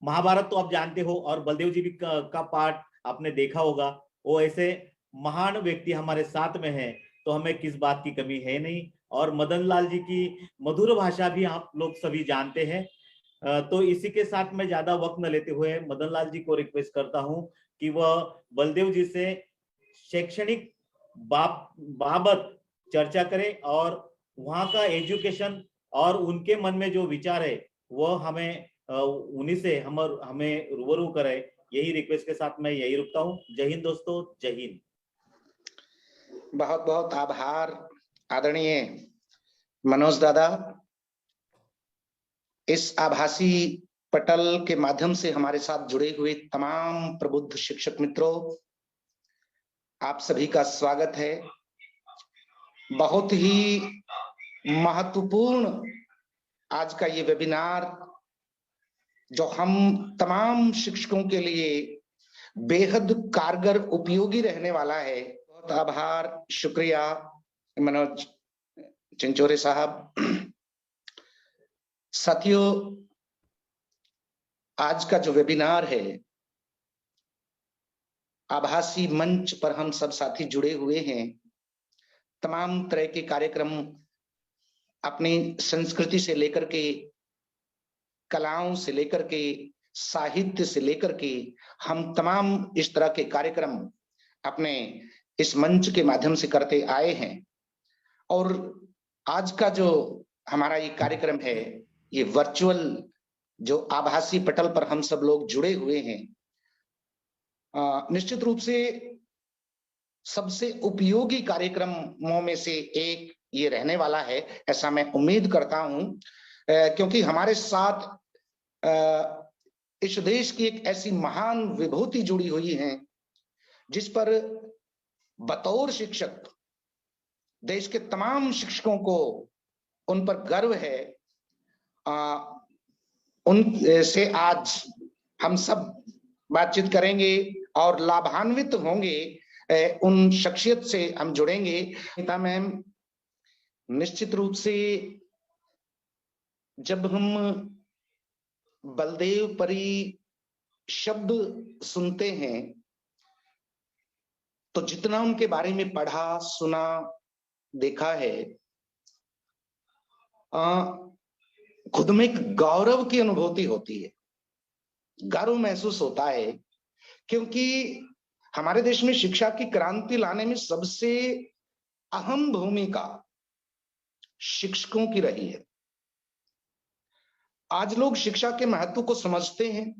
महाभारत तो आप जानते हो, और बलदेव जी भी का पाठ आपने देखा होगा। वो ऐसे महान व्यक्ति हमारे साथ में है, तो हमें किस बात की कमी है नहीं। और मदन लाल जी की मधुर भाषा भी आप लोग सभी जानते हैं। तो इसी के साथ मैं ज्यादा वक्त न लेते हुए मदन लाल जी को रिक्वेस्ट करता हूं कि वह बलदेव जी से शैक्षणिक बाबत चर्चा करें, और वहाँ का एजुकेशन और उनके मन में जो विचार है वह हमें उन्हीं से हमें रूबरू करे। यही रिक्वेस्ट के साथ मैं यही रुकता हूँ। जय हिंद दोस्तों, जय हिंद। बहुत बहुत आभार आदरणीय मनोज दादा। इस आभासी पटल के माध्यम से हमारे साथ जुड़े हुए तमाम प्रबुद्ध शिक्षक मित्रों, आप सभी का स्वागत है। बहुत ही महत्वपूर्ण आज का ये वेबिनार, जो हम तमाम शिक्षकों के लिए बेहद कारगर उपयोगी रहने वाला है। बहुत आभार, शुक्रिया मनोज चिंचोरे साहब। साथियों, आज का जो वेबिनार है, आभासी मंच पर हम सब साथी जुड़े हुए हैं। तमाम तरह के कार्यक्रम, अपनी संस्कृति से लेकर के, कलाओं से लेकर के, साहित्य से लेकर के, हम तमाम इस तरह के कार्यक्रम अपने इस मंच के माध्यम से करते आए हैं। और आज का जो हमारा ये कार्यक्रम है, ये वर्चुअल जो आभासी पटल पर हम सब लोग जुड़े हुए हैं, निश्चित रूप से सबसे उपयोगी कार्यक्रमों में से एक ये रहने वाला है, ऐसा मैं उम्मीद करता हूं। क्योंकि हमारे साथ इस देश की एक ऐसी महान विभूति जुड़ी हुई है, जिस पर बतौर शिक्षक देश के तमाम शिक्षकों को उन पर गर्व है। उन से आज हम सब बातचीत करेंगे और लाभान्वित होंगे। उन शख्सियत से हम जुड़ेंगे। गीता मैम, निश्चित रूप से जब हम बलदेव परी शब्द सुनते हैं, तो जितना उनके बारे में पढ़ा, सुना, देखा है, खुद में एक गौरव की अनुभूति होती है, गर्व महसूस होता है। क्योंकि हमारे देश में शिक्षा की क्रांति लाने में सबसे अहम भूमिका शिक्षकों की रही है। आज लोग शिक्षा के महत्व को समझते हैं,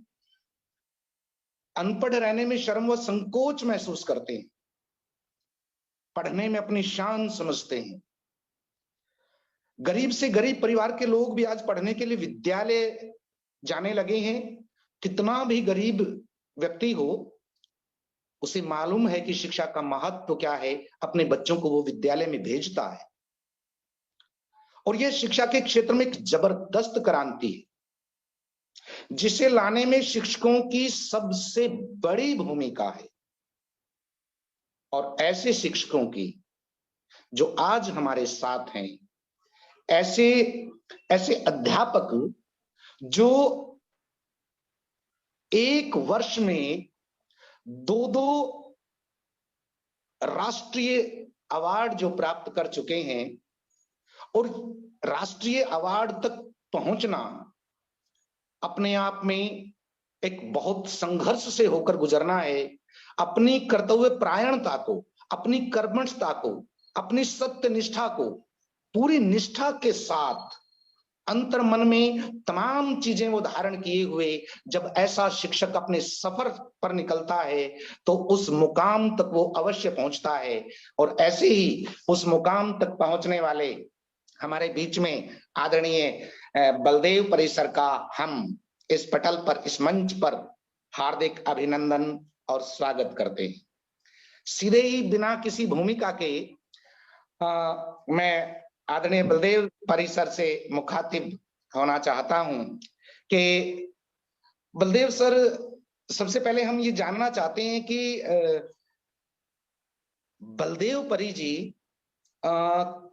अनपढ़ रहने में शर्म व संकोच महसूस करते हैं, पढ़ने में अपनी शान समझते हैं। गरीब से गरीब परिवार के लोग भी आज पढ़ने के लिए विद्यालय जाने लगे हैं। कितना भी गरीब व्यक्ति हो, उसे मालूम है कि शिक्षा का महत्व क्या है, अपने बच्चों को वो विद्यालय में भेजता है। और यह शिक्षा के क्षेत्र में एक जबरदस्त क्रांति है, जिसे लाने में शिक्षकों की सबसे बड़ी भूमिका है। और ऐसे शिक्षकों की जो आज हमारे साथ हैं, ऐसे अध्यापक जो एक वर्ष में 2-2 राष्ट्रीय अवार्ड जो प्राप्त कर चुके हैं, और राष्ट्रीय अवार्ड तक पहुंचना अपने आप में एक बहुत संघर्ष से होकर गुजरना है। अपनी कर्तव्य परायणता को, अपनी कर्मठता को, अपनी सत्य निष्ठा को पूरी निष्ठा के साथ अंतर मन में तमाम चीजें वो धारण किए हुए जब ऐसा शिक्षक अपने सफर पर निकलता है, तो उस मुकाम तक वो अवश्य पहुंचता है। और ऐसे ही उस मुकाम तक पहुंचने वाले हमारे बीच में आदरणीय बलदेव परिसर का हम इस पटल पर, इस मंच पर हार्दिक अभिनंदन और स्वागत करते हैं। सीधे ही बिना किसी भूमिका के मैं आदरणीय बलदेव परिसर से मुखातिब होना चाहता हूं कि बलदेव सर, सबसे पहले हम ये जानना चाहते हैं कि बलदेव परी जी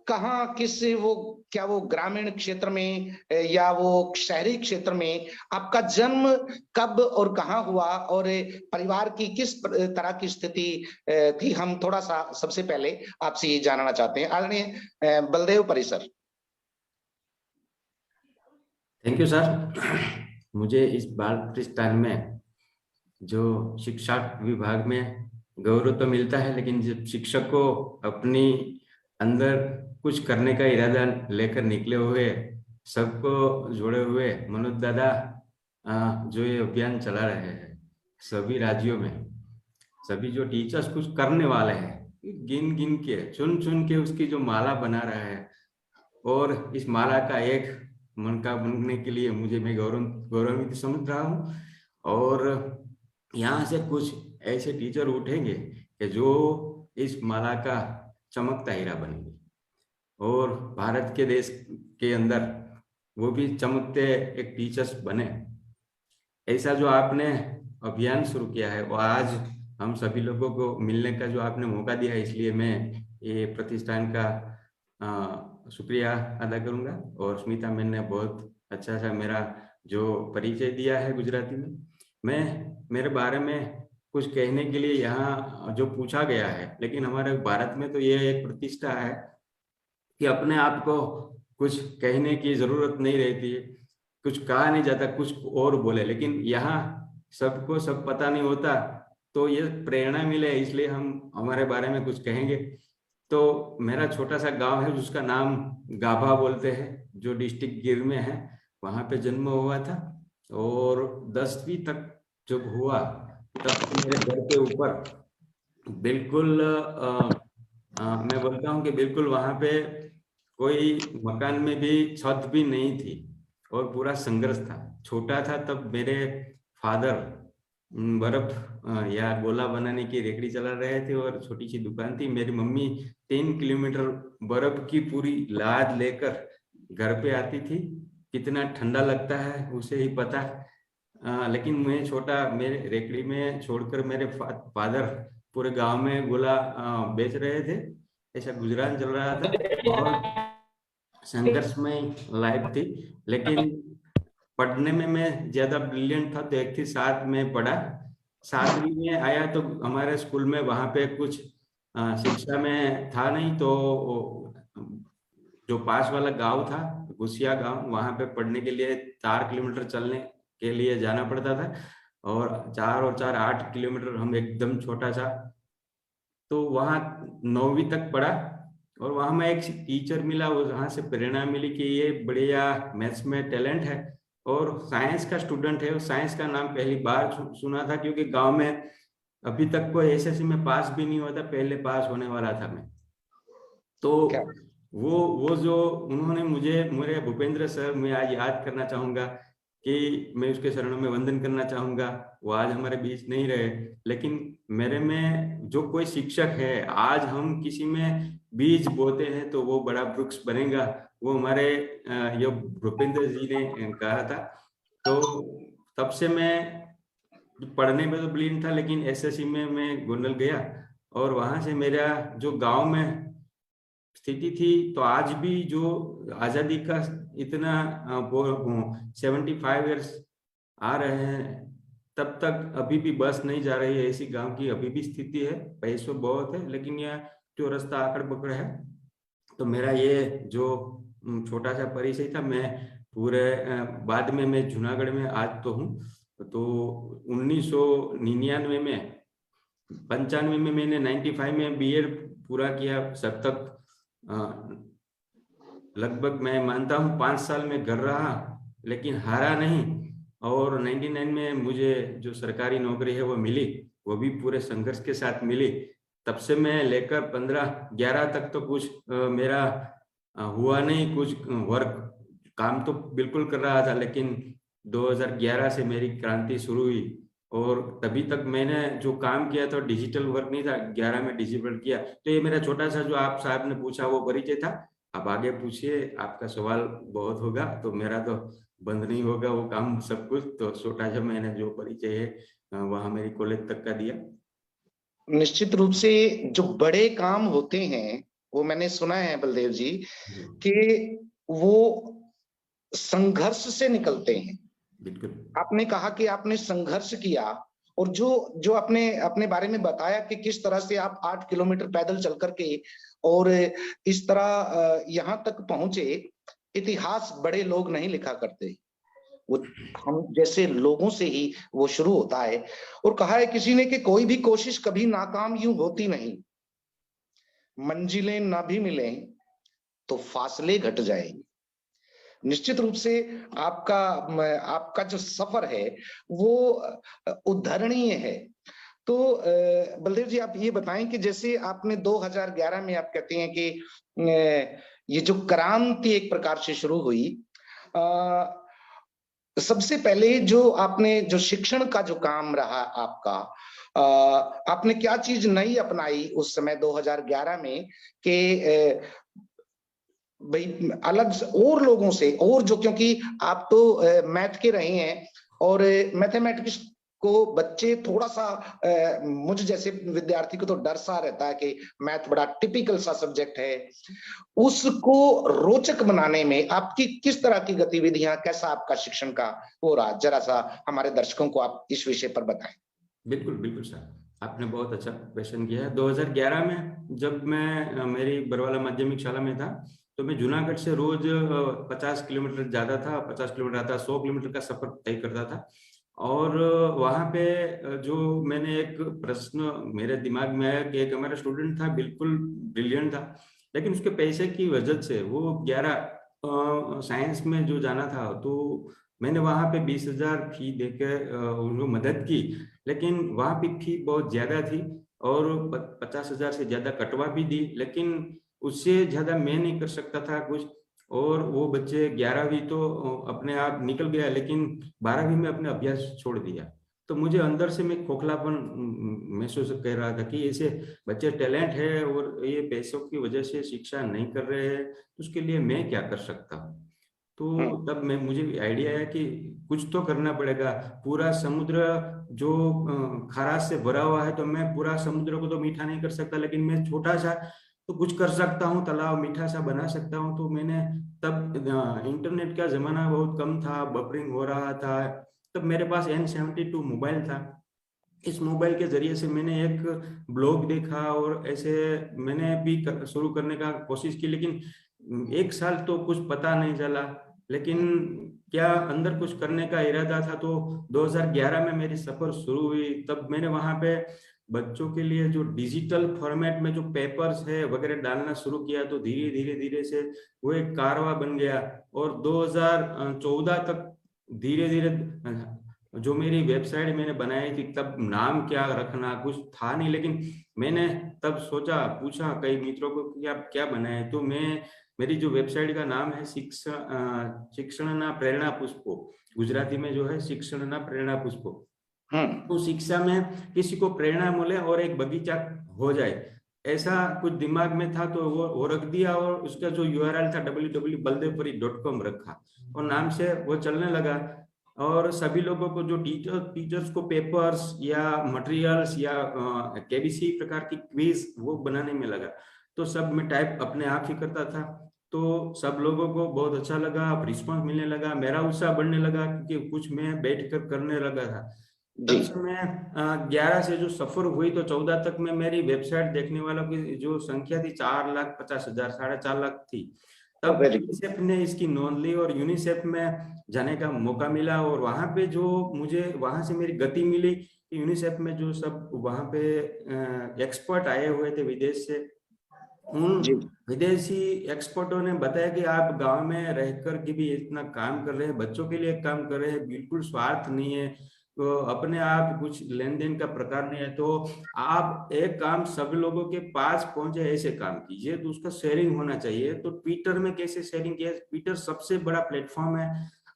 कहाँ किस वो क्या वो ग्रामीण क्षेत्र में या वो शहरी क्षेत्र में आपका जन्म कब और कहाँ हुआ और परिवार की किस तरह की स्थिति थी, हम थोड़ा सा सबसे पहले आपसे ये जानना चाहते हैं। आदरणीय बलदेव परिसर। Thank you sir. मुझे इस बालकृष्ण में जो शिक्षा विभाग में गौरव तो मिलता है, लेकिन जब शिक्षक को अपनी अंदर कुछ करने का इरादा लेकर निकले हुए, सबको जोड़े हुए मनोज दादा जो ये अभियान चला रहे हैं सभी राज्यों में, सभी जो टीचर्स कुछ करने वाले हैं, गिन गिन के चुन चुन के उसकी जो माला बना रहा है, और इस माला का एक मन का बनने के लिए मुझे मैं गौरवित समझ रहा हूँ। और यहाँ से कुछ ऐसे टीचर उठेंगे कि जो इस माला का चमकता हीरा बनेंगे और भारत के देश के अंदर वो भी चमकते एक टीचर्स बने। ऐसा जो आपने अभियान शुरू किया है, वो आज हम सभी लोगों को मिलने का जो आपने मौका दिया है, इसलिए मैं ये प्रतिष्ठान का शुक्रिया अदा करूंगा। और स्मिता मैम ने बहुत अच्छा सा मेरा जो परिचय दिया है गुजराती में, मैं मेरे बारे में कुछ कहने के लिए यहाँ जो पूछा गया है, लेकिन हमारे भारत में तो ये एक प्रतिष्ठा है कि अपने आप को कुछ कहने की जरूरत नहीं रहती है, कुछ कहा नहीं जाता, कुछ और बोले, लेकिन यहाँ सबको सब पता नहीं होता, तो ये प्रेरणा मिले इसलिए हम हमारे बारे में कुछ कहेंगे। तो मेरा छोटा सा गांव है जिसका नाम गाभा बोलते हैं, जो डिस्ट्रिक्ट गिर में है, वहां पे जन्म हुआ था। और 10वीं तक जब हुआ तब मेरे घर के ऊपर बिल्कुल मैं बोलता हूँ कि बिल्कुल वहां पे कोई मकान में भी छत भी नहीं थी और पूरा संघर्ष था। छोटा था तब मेरे फादर बर्फ या गोला बनाने की रेकड़ी चला रहे थे और छोटी सी दुकान थी। मेरी मम्मी 3 किलोमीटर बर्फ की पूरी लाद लेकर घर पे आती थी। कितना ठंडा लगता है उसे ही पता। लेकिन मैं छोटा, मेरे रेकड़ी में छोड़कर मेरे फादर पूरे गांव में गोला बेच रहे थे। ऐसा गुजरान चल रहा था और संघर्ष में लाइफ थी। लेकिन पढ़ने में मैं ज्यादा ब्रिलियंट था, तो 1 थी 7 में पढ़ा। 7वीं में आया तो हमारे स्कूल में वहां पे कुछ शिक्षा में था नहीं, तो जो पास वाला गांव था गुसिया गांव, वहां पे पढ़ने के लिए 4 किलोमीटर चलने के लिए जाना पड़ता था। और 4 और 4 8 किलोमीटर, हम एकदम छोटा सा। तो वहाँ 9वीं तक पढ़ा और वहाँ मैं एक टीचर मिला, वहाँ से प्रेरणा मिली कि ये बढ़िया मैथ्स में टैलेंट है और साइंस का स्टूडेंट है। और साइंस का नाम पहली बार सुना था, क्योंकि गांव में अभी तक कोई एसएससी में पास भी नहीं हुआ था, पहले पास होने वाला था मैं। तो वो जो उन्होंने मुझे, मेरे भूपेंद्र सर, मैं आज याद करना चाहूंगा कि मैं उसके शरणों में वंदन करना चाहूंगा। वो आज हमारे बीच नहीं रहे, लेकिन मेरे में जो कोई शिक्षक है, आज हम किसी में बीज बोते हैं तो वो बड़ा वृक्ष बनेगा, वो हमारे ये भूपेंद्र जी ने कहा था। तो तब से मैं पढ़ने में तो ब्लिंड था, लेकिन एसएससी में मैं गोंडल गया और वहां से मेरा जो गांव में स्थिति थी, तो आज भी जो आजादी का इतना 75 ईयर्स आ रहे हैं, तब तक अभी भी बस नहीं जा रही है। ऐसी गांव की अभी भी स्थिति है। पैसों बहुत है, लेकिन यह जो रास्ता आकड़ पकड़ है। तो मेरा ये जो छोटा सा परिचय था। मैं पूरे बाद में मैं जूनागढ़ में आज तो हूँ। तो 1999 में 95 में मैंने 95 में बीएड पूरा किया। सब तक लगभग मैं मानता हूँ 5 साल में घर रहा, लेकिन हारा नहीं। और 99 में मुझे जो सरकारी नौकरी है वो मिली, वो भी पूरे संघर्ष के साथ मिली। तब से मैं लेकर 15-11 तक तो कुछ मेरा हुआ नहीं, कुछ वर्क काम तो बिल्कुल कर रहा था, लेकिन 2011 से मेरी क्रांति शुरू हुई। और तभी तक मैंने जो काम किया था डिजिटल वर्क नहीं था, 11 में डिजिटल किया। तो ये मेरा छोटा सा जो आप साहब ने पूछा वो परिचय था। आप आगे पूछिए, आपका सवाल बहुत होगा, तो मेरा तो बंद नहीं होगा वो काम सब कुछ। तो छोटा सा मैंने जो परिचय है वहां मेरी कॉलेज तक का दिया। निश्चित रूप से जो बड़े काम होते हैं वो मैंने सुना है बलदेव जी कि वो संघर्ष से निकलते हैं। बिल्कुल। आपने कहा कि आपने संघर्ष किया, और जो आपने अपने बारे में बताया कि किस तरह से आप 8 किलोमीटर पैदल चल करके और इस तरह यहाँ तक पहुंचे। इतिहास बड़े लोग नहीं लिखा करते, वो हम जैसे लोगों से ही वो शुरू होता है। और कहा है किसी ने कि कोई भी कोशिश कभी नाकाम यूं होती नहीं, मंजिलें ना भी मिले तो फासले घट जाएंगे। निश्चित रूप से आपका जो सफर है वो उदाहरणीय है। तो बलदेव जी, आप ये बताएं कि जैसे आपने 2011 में, आप कहते हैं कि ये जो क्रांति एक प्रकार से शुरू हुई, सबसे पहले जो आपने जो शिक्षण का जो काम रहा आपका, आपने क्या चीज नई अपनाई उस समय 2011 में कि भाई अलग और लोगों से, और जो, क्योंकि आप तो मैथ के रहे हैं और मैथमेटिक्स को बच्चे थोड़ा सा मुझ जैसे विद्यार्थी को तो डर सा रहता है कि मैथ बड़ा टिपिकल सा सब्जेक्ट है, उसको रोचक बनाने में आपकी किस तरह की गतिविधियां, कैसा आपका शिक्षण का हो रहा, जरा सा हमारे दर्शकों को आप इस विषय पर बताएं। बिल्कुल बिल्कुल सर, आपने बहुत अच्छा क्वेश्चन किया है। 2011 में जब मैं मेरी बरवाला माध्यमिक शाला में था, तो मैं जूनागढ़ से रोज 50 किलोमीटर जाता था, 50 किलोमीटर आता, 100 किलोमीटर का सफर तय करता था। और वहां पे जो मैंने एक प्रश्न मेरे दिमाग में आया कि एक हमारा स्टूडेंट था, बिल्कुल ब्रिलियंट था, लेकिन उसके पैसे की वजह से वो 11 साइंस में जो जाना था, तो मैंने वहां पे 20,000 फी देकर उनको मदद की, लेकिन वहां पे फी बहुत ज्यादा थी और 50,000 से ज्यादा कटवा भी दी, लेकिन उससे ज्यादा मैं नहीं कर सकता था कुछ। और वो बच्चे 11वीं तो अपने आप निकल गया, लेकिन 12वीं में अपने अभ्यास छोड़ दिया। तो मुझे अंदर से मैं खोखलापन महसूस कर रहा था कि ऐसे बच्चे टैलेंट है और ये पैसों की वजह से शिक्षा नहीं कर रहे हैं, तो उसके लिए मैं क्या कर सकता हूँ। तो तब मुझे आइडिया आया कि कुछ तो करना पड़ेगा। पूरा समुद्र जो खाराश से भरा हुआ है, तो मैं पूरा समुद्र को तो मीठा नहीं कर सकता, लेकिन मैं छोटा सा तो कुछ कर सकता हूँ, तालाब मीठा सा बना सकता हूँ। तो मैंने तब इंटरनेट का जमाना बहुत कम था, बफरिंग हो रहा था, तब मेरे पास N72 मोबाइल था। इस मोबाइल के जरिए से मैंने एक ब्लॉग देखा और ऐसे मैंने भी शुरू करने का कोशिश की, लेकिन 1 साल तो कुछ पता नहीं चला, लेकिन क्या अंदर कुछ करने का इरादा था। तो 2011 में मेरी सफर शुरू हुई। तब मैंने वहां पे बच्चों के लिए जो डिजिटल फॉर्मेट में जो पेपर्स है वगैरह डालना शुरू किया, तो धीरे धीरे धीरे से वो एक कारवा बन गया। और 2014 तक धीरे धीरे जो मेरी वेबसाइट मैंने बनाई थी, तब नाम क्या रखना कुछ था नहीं, लेकिन मैंने तब सोचा, पूछा कई मित्रों को कि आप क्या बनाए, तो मेरी जो वेबसाइट का नाम है शिक्षणना प्रेरणा पुष्पो, गुजराती में जो है शिक्षणना प्रेरणा पुष्पो। तो शिक्षा में किसी को प्रेरणा मिले और एक बगीचा हो जाए, ऐसा कुछ दिमाग में था, तो वो रख दिया। और उसका जो URL था www.baldevpuri.com रखा, और नाम से वो चलने लगा। और सभी लोगों को जो टीचर्स को पेपर्स या मटेरियल्स या KBC प्रकार की क्विज वो बनाने में लगा। तो सब मैं टाइप अपने आप ही करता था, तो सब लोगों को बहुत अच्छा लगा, रिस्पांस मिलने लगा, मेरा उत्साह बढ़ने लगा, क्योंकि कुछ मैं बैठकर करने लगा था। तब से मैं 11 से जो सफर हुई, तो 14 तक में मेरी वेबसाइट देखने वालों की जो संख्या थी 4,50,000, 4.5 लाख थी। तब यूनिसेफ ने इसकी नोंद ली और यूनिसेफ में जाने का मौका मिला, और वहां पे जो मुझे वहां से मेरी गति मिली, यूनिसेफ में जो सब वहां पे एक्सपर्ट आए हुए थे विदेश से, उन विदेशी एक्सपर्टों ने बताया कि आप गांव में रहकर के भी इतना काम कर रहे हैं, बच्चों के लिए काम कर रहे हैं, बिल्कुल स्वार्थ नहीं है, तो अपने आप कुछ लेन देन का प्रकार नहीं है, तो आप एक काम सब लोगों के पास पहुंचे ऐसे काम कीजिए, तो उसका शेयरिंग होना चाहिए। तो ट्विटर में कैसे शेयरिंग किया, ट्विटर सबसे बड़ा प्लेटफॉर्म है,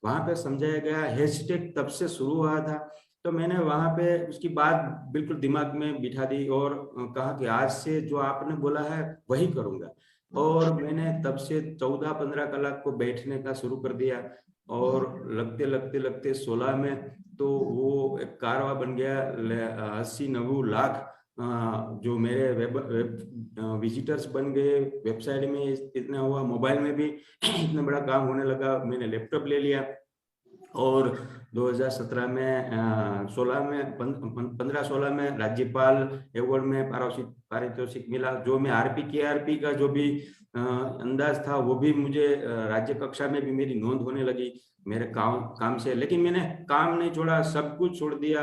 वहां पे समझाया गया, हैशटैग तब से शुरू हुआ था। तो मैंने वहां पे उसकी बात बिल्कुल दिमाग में बिठा दी और कहा कि आज से जो आपने बोला है वही करूंगा। और मैंने तब से 14-15 कलाक को बैठने का शुरू कर दिया, और लगते लगते लगते 16 में तो वो एक कारवा बन गया 80-90 लाख जो मेरे वेब विजिटर्स बन गए, वेबसाइट में इतना हुआ, मोबाइल में भी इतना बड़ा काम होने लगा। मैंने लैपटॉप ले लिया और 2017 में 15-16 में राज्यपाल अवार्ड में पारितोषिक मिला। जो मैं आरपी का जो भी अंदाज था वो भी मुझे राज्य कक्षा में भी मेरी नोंद होने लगी मेरे काम से। लेकिन मैंने काम नहीं छोड़ा, सब कुछ छोड़ दिया।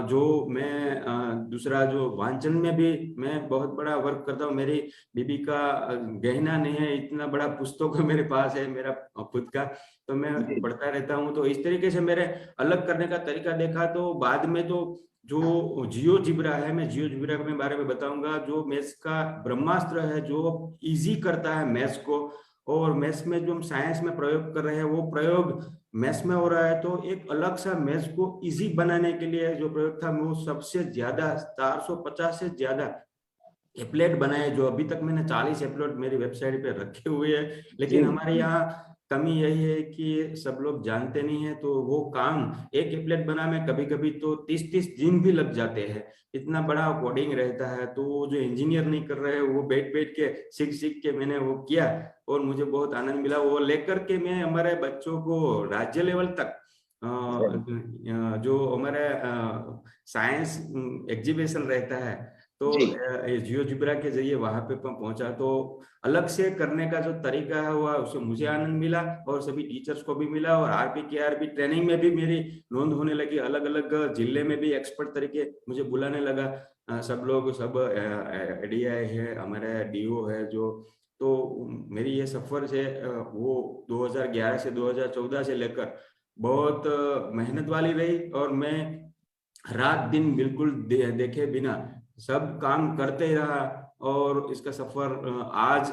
जो मैं दूसरा जो वांचन में भी मैं बहुत बड़ा वर्क करता हूँ। मेरी बीबी का गहना नहीं है, इतना बड़ा पुस्तक मेरे पास है मेरा खुद का, तो मैं पढ़ता रहता हूँ। तो इस तरीके से मेरे अलग करने का तरीका देखा। तो बाद में तो जो जियोजिब्रा है, मैं जियोजिब्रा के बारे में बताऊंगा, जो मैथ्स का ब्रह्मास्त्र है, जो इजी करता है मैथ्स को। और मैथ्स में जो हम साइंस में प्रयोग कर रहे हैं वो प्रयोग मैथ्स में हो रहा है। तो एक अलग सा मैथ्स को इजी बनाने के लिए जो प्रयोग था वो सबसे ज्यादा 450 से ज्यादा एप्लेट बनाए, जो अभी तक मैंने 40 एप्लेट मेरी वेबसाइट पे रखे हुए हैं। लेकिन हमारे यहाँ कमी यही है कि सब लोग जानते नहीं है। तो वो काम एक एप्लेट बना में कभी कभी तो 30-30 दिन भी लग जाते हैं, इतना बड़ा कोडिंग रहता है। तो जो इंजीनियर नहीं कर रहे हैं वो बैठ बैठ के सीख के मैंने वो किया और मुझे बहुत आनंद मिला। वो लेकर के मैं हमारे बच्चों को राज्य लेवल तक जो हमारे साइंस एग्जीबिशन रहता है, तो जियोजिब्रा के जरिए वहां पे पहुंचा। तो अलग से करने का जो तरीका हुआ उससे मुझे आनंद मिला और सभी टीचर्स को भी मिला। और आरपी ट्रेनिंग में भी मेरी नोंद होने लगी। अलग अलग जिले में भी एक्सपर्ट तरीके मुझे बुलाने लगा सब लोग, सब एडीआई है, हमारे डीओ है जो। तो मेरी ये सफर से वो 2011 से 2014 से लेकर बहुत मेहनत वाली रही। और मैं रात दिन बिल्कुल देखे बिना सब काम करते ही रहा। और इसका सफर आज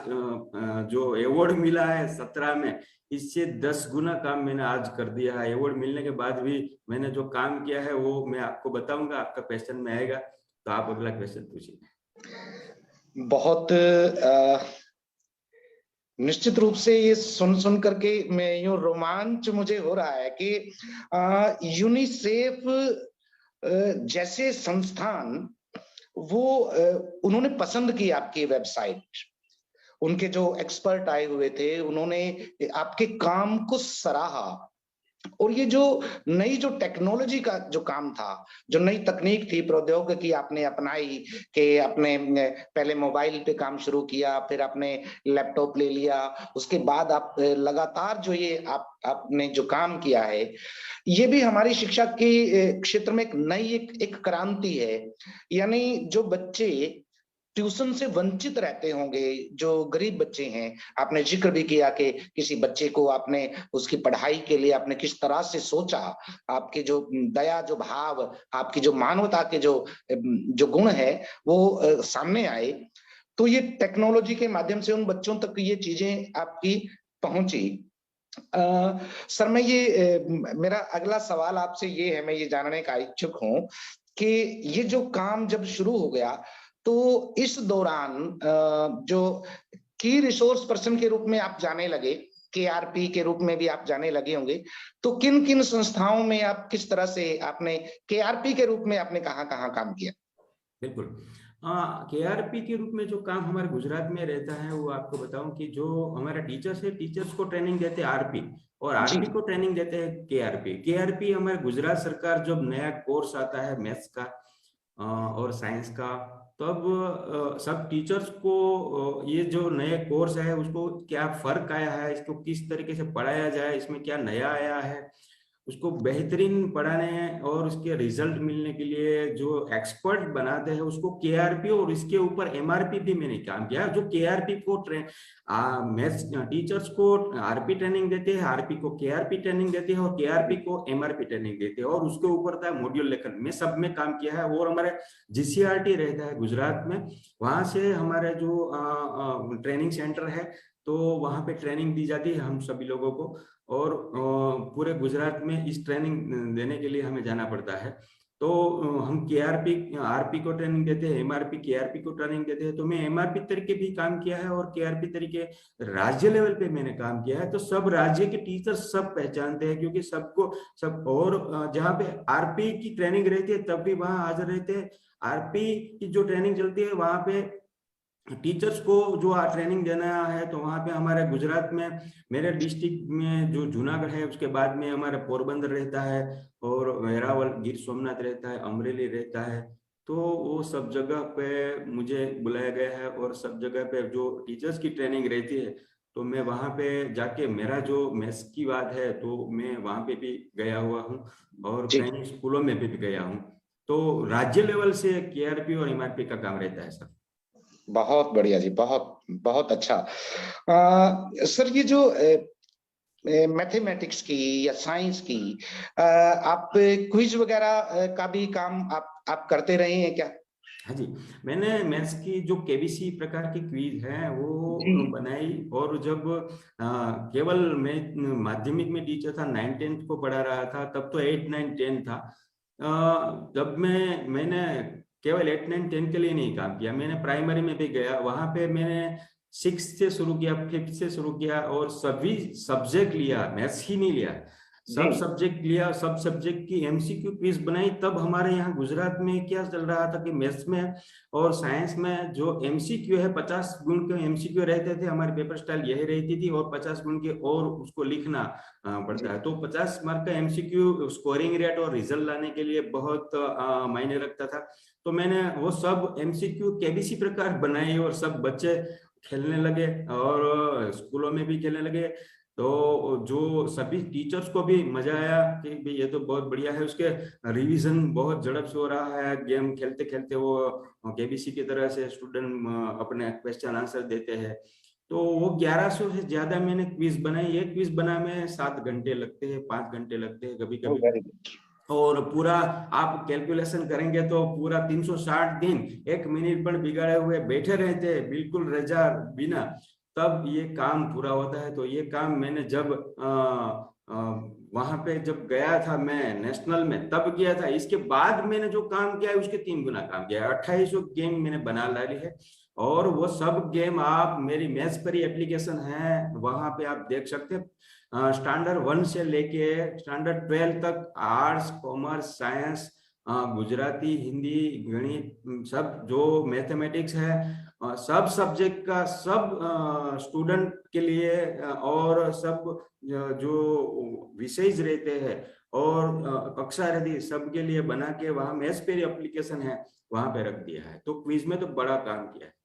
जो अवार्ड मिला है 17 में, इससे 10 गुना काम मैंने आज कर दिया है। अवार्ड मिलने के बाद भी मैंने जो काम किया है वो मैं आपको बताऊंगा, आपका क्वेश्चन में आएगा। तो आप अगला क्वेश्चन पूछिए। बहुत निश्चित रूप से ये सुन करके मैं यूं रोमांच मुझे हो रहा है कि यूनिसेफ जैसे संस्थान वो उन्होंने पसंद की आपकी वेबसाइट। उनके जो एक्सपर्ट आए हुए थे उन्होंने आपके काम को सराहा। और ये जो नई जो टेक्नोलॉजी का जो काम था, जो नई तकनीक थी, प्रौद्योगिकी आपने अपनाई, कि आपने पहले मोबाइल पे काम शुरू किया, फिर आपने लैपटॉप ले लिया, उसके बाद आप लगातार जो ये आपने जो काम किया है, ये भी हमारी शिक्षा के क्षेत्र में एक नई एक क्रांति है। यानी जो बच्चे ट्यूशन से वंचित रहते होंगे, जो गरीब बच्चे हैं, आपने जिक्र भी किया कि किसी बच्चे को आपने उसकी पढ़ाई के लिए आपने किस तरह से सोचा, आपके जो दया, जो भाव, आपकी जो मानवता के जो गुण है वो सामने आए। तो ये टेक्नोलॉजी के माध्यम से उन बच्चों तक ये चीजें आपकी पहुंची। सर, मैं ये मेरा अगला सवाल आपसे ये है, मैं ये जानने का इच्छुक हूं कि ये जो काम जब शुरू हो गया तो इस दौरान जो की रिसोर्स पर्सन के रूप में आप जाने लगे, केआरपी के रूप में भी आप जाने लगे होंगे, तो किन किन संस्थाओं में आप किस तरह से आपने केआरपी के रूप में आपने कहाँ काम किया? बिल्कुल, केआरपी के रूप में जो काम हमारे गुजरात में रहता है वो आपको बताऊं कि जो हमारा टीचर्स है, टीचर्स को ट्रेनिंग देते हैं आरपी, और आरपी को ट्रेनिंग देते हैं केआरपी हमारे गुजरात सरकार जब नया कोर्स आता है मैथ्स का और साइंस का, तब सब टीचर्स को ये जो नए कोर्स है उसको क्या फर्क आया है, इसको किस तरीके से पढ़ाया जाए, इसमें क्या नया आया है, उसको बेहतरीन पढ़ाने और उसके रिजल्ट मिलने के लिए जो एक्सपर्ट बनाते हैं उसको केआरपी, और इसके ऊपर एमआरपी भी मैंने काम किया। जो केआरपी को मैथ्स टीचर्स को आरपी ट्रेनिंग देते हैं, आरपी को केआरपी ट्रेनिंग देते हैं, और केआरपी को एमआरपी ट्रेनिंग देते हैं, और उसके ऊपर था मॉड्यूल लेखन, में सब में काम किया है। और हमारे जीसीआरटी रहता है गुजरात में, वहां से हमारे जो ट्रेनिंग सेंटर है तो वहां पे ट्रेनिंग दी जाती है हम सभी लोगों को, और पूरे गुजरात में इस ट्रेनिंग देने के लिए हमें जाना पड़ता है। तो हम केआरपी आरपी को ट्रेनिंग देते हैं, एमआरपी केआरपी को ट्रेनिंग देते हैं। तो मैं एमआरपी तरीके भी काम किया है और केआरपी तरीके राज्य लेवल पे मैंने काम किया है। तो सब राज्य के टीचर सब पहचानते हैं, क्योंकि सबको सब, और जहाँ पे आरपी की ट्रेनिंग रहती है तब भी वहाँ हाजिर रहते हैं। आरपी की जो ट्रेनिंग चलती है वहाँ पे टीचर्स को जो ट्रेनिंग देना है, तो वहाँ पे हमारे गुजरात में मेरे डिस्ट्रिक्ट में जो जूनागढ़ है, उसके बाद में हमारा पोरबंदर रहता है, और वेरावल गिर सोमनाथ रहता है, अमरेली रहता है। तो वो सब जगह पे मुझे बुलाया गया है, और सब जगह पे जो टीचर्स की ट्रेनिंग रहती है, तो मैं वहाँ पे जाके, मेरा जो मेस की बात है तो मैं वहाँ पे भी गया हुआ हूँ, और जी, कई स्कूलों में भी गया हूँ। तो राज्य लेवल से केआरपी और एमआरपी का काम रहता है सर। बहुत बढ़िया जी, बहुत बहुत अच्छा। सर ये जो मैथमेटिक्स की या साइंस की आप क्विज वगैरह का भी काम आप करते रहे हैं क्या? हाँ जी, मैंने मैथ्स की जो केबीसी प्रकार की क्विज है जी, वो बनाई। और जब केवल मैं माध्यमिक में टीचर था, 9th-10th को पढ़ा रहा था, तब तो 8, 9, 10 था। जब मैंने केवल 8, 9, 10 के लिए नहीं काम किया, मैंने प्राइमरी में भी गया। वहां पे मैंने 6 से शुरू किया, 5th से शुरू किया, और सभी सब्जेक्ट लिया, मैथ्स ही नहीं लिया, जी, सब सब्जेक्ट लिया, सब सब्जेक्ट की एमसीक्यू क्विज बनाई। तब हमारे यहाँ गुजरात में क्या चल रहा था कि मैथ्स में और साइंस में जो एमसीक्यू है, 50 गुण के एमसीक्यू रहते थे, हमारी पेपर स्टाइल यही रहती थी, और 50 गुण के और उसको लिखना पड़ता है। तो 50 मार्क का एमसीक्यू स्कोरिंग रेट और रिजल्ट लाने के लिए बहुत मायने रखता था। तो मैंने वो सब एमसीक्यू केबीसी प्रकार बनाए, और सब बच्चे खेलने लगे, और स्कूलों में भी खेलने लगे। तो जो सभी टीचर्स को भी मजा आया कि भाई ये तो बहुत बढ़िया है। उसके रिवीजन बहुत झड़प से हो रहा है, गेम खेलते खेलते वो केबीसी की तरह से स्टूडेंट अपने क्वेश्चन आंसर देते हैं। तो वो 1100 से ज्यादा मैंने क्विज बनाई। ये क्विज बना में 7 घंटे लगते हैं, 5 घंटे लगते हैं कभी कभी। Very good. और पूरा आप कैलकुलेशन करेंगे तो पूरा 360 दिन 1 मिनट पर बिगाड़े हुए बैठे रहते हैं, बिल्कुल रजा बिना, तब ये काम पूरा होता है। तो ये काम मैंने जब वहां पे जब गया था मैं नेशनल में, तब किया था। इसके बाद मैंने जो काम किया है उसके 3 गुना काम किया है। 2800 गेम मैंने बना डाली है, और वो सब गेम आप मेरी मैथ्स पर ही एप्लीकेशन है, वहां पे आप देख सकते हैं। स्टैंडर्ड 1 से लेके स्टैंडर्ड 12 तक, arts, commerce, science, Gujarati, Hindi, गणित, सब जो मैथमेटिक्स है, सब सब्जेक्ट का सब स्टूडेंट के लिए, और सब जो विषय रहते हैं और कक्षा रहती, सबके लिए बना के वहां मैथ्स पे एप्लीकेशन है, वहां पे रख दिया है। तो क्विज में तो बड़ा काम किया है।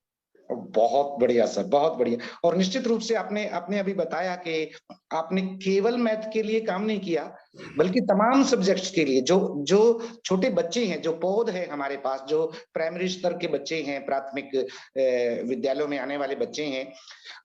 बहुत बढ़िया सर, बहुत बढ़िया। और निश्चित रूप से आपने आपने अभी बताया कि आपने केवल मैथ के लिए काम नहीं किया, बल्कि तमाम सब्जेक्ट्स के लिए, जो जो छोटे बच्चे हैं, जो पौध है हमारे पास, जो प्राइमरी स्तर के बच्चे हैं, प्राथमिक विद्यालयों में आने वाले बच्चे हैं,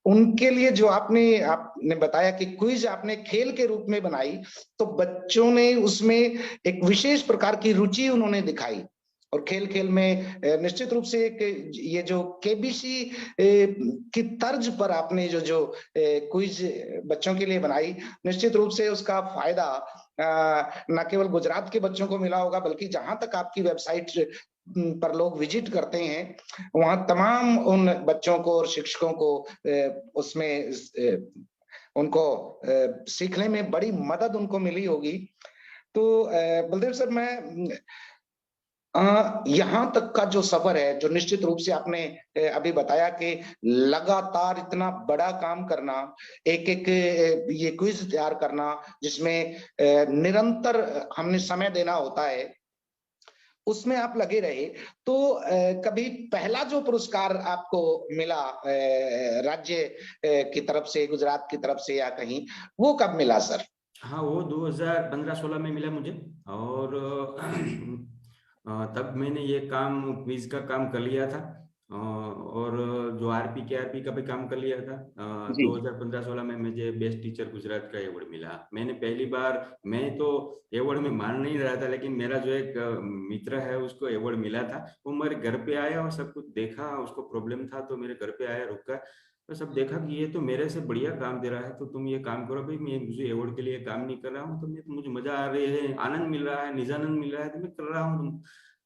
उनके लिए जो आपने बताया कि क्विज आपने खेल के रूप में बनाई, तो बच्चों ने उसमें एक विशेष प्रकार की रुचि उन्होंने दिखाई। और खेल खेल में निश्चित रूप से एक ये जो केबीसी की तर्ज पर आपने जो जो क्विज बच्चों के लिए बनाई, निश्चित रूप से उसका फायदा न केवल गुजरात के बच्चों को मिला होगा, बल्कि जहां तक आपकी वेबसाइट पर लोग विजिट करते हैं, वहां तमाम उन बच्चों को और शिक्षकों को उसमें उनको सीखने में बड़ी मदद उनको मिली होगी। तो बलदेव सर, मैं यहां तक का जो सफर है, जो निश्चित रूप से आपने अभी बताया कि लगातार इतना बड़ा काम करना, एक एक ये क्विज तैयार करना, जिसमें निरंतर हमने समय देना होता है, उसमें आप लगे रहे। तो कभी पहला जो पुरस्कार आपको मिला राज्य की तरफ से, गुजरात की तरफ से या कहीं, वो कब मिला सर? हाँ, वो 2015-16 में मिला मुझे। और तब मैंने ये काम, क्विज का काम कर लिया था, और जो आरपी के आरपी का भी काम कर लिया था। जी, 2015-16 में मुझे बेस्ट टीचर गुजरात का अवार्ड मिला। मैंने पहली बार, मैं तो अवार्ड में मान नहीं रहा था, लेकिन मेरा जो एक मित्र है उसको अवार्ड मिला था। वो मेरे घर पे आया और सब कुछ देखा, उसको प्रॉब्लम था तो मेरे घर पे आया, रुका, तो सब देखा कि ये तो मेरे से बढ़िया काम दे रहा है, तो तुम ये काम करो भाई, मैं मुझे अवार्ड के लिए काम नहीं कर रहा हूँ, तो मुझे मजा आ रही है, आनंद मिल रहा है, निजानंद मिल रहा है, तो मैं कर रहा हूँ।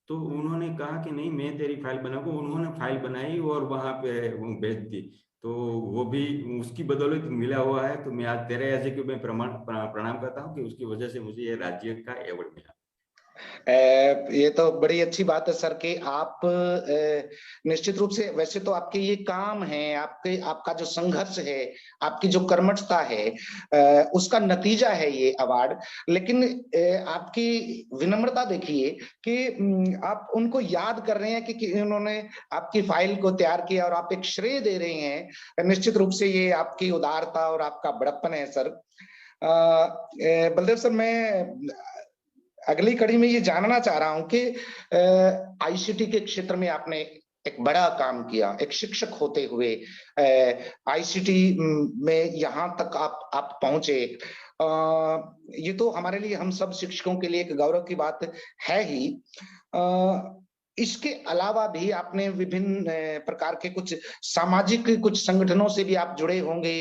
तो उन्होंने कहा कि नहीं, मैं तेरी फाइल बनाऊंगा। उन्होंने फाइल बनाई और वहां पे वो भेज दी। तो वो भी उसकी बदौलत मिला हुआ है। तो मैं आज तेरे ऐसे कि मैं प्रणाम करता हूँ कि उसकी वजह से मुझे ये राज्य का अवार्ड मिला। ये तो बड़ी अच्छी बात है सर कि आप निश्चित रूप से, वैसे तो आपके ये काम है, आपका जो संघर्ष है, आपकी जो कर्मठता है, उसका नतीजा है ये अवार्ड। लेकिन आपकी विनम्रता देखिए कि आप उनको याद कर रहे हैं कि उन्होंने आपकी फाइल को तैयार किया और आप एक श्रेय दे रहे हैं। निश्चित रूप से ये आपकी उदारता और आपका बड़प्पन है सर। बलदेव सर, मैं अगली कड़ी में ये जानना चाह रहा हूं कि आईसीटी के क्षेत्र में आपने एक बड़ा काम किया, एक शिक्षक होते हुए आईसीटी में यहां तक आप पहुंचे। ये तो हमारे लिए, हम सब शिक्षकों के लिए एक गौरव की बात है ही। इसके अलावा भी आपने विभिन्न प्रकार के कुछ सामाजिक कुछ संगठनों से भी आप जुड़े होंगे।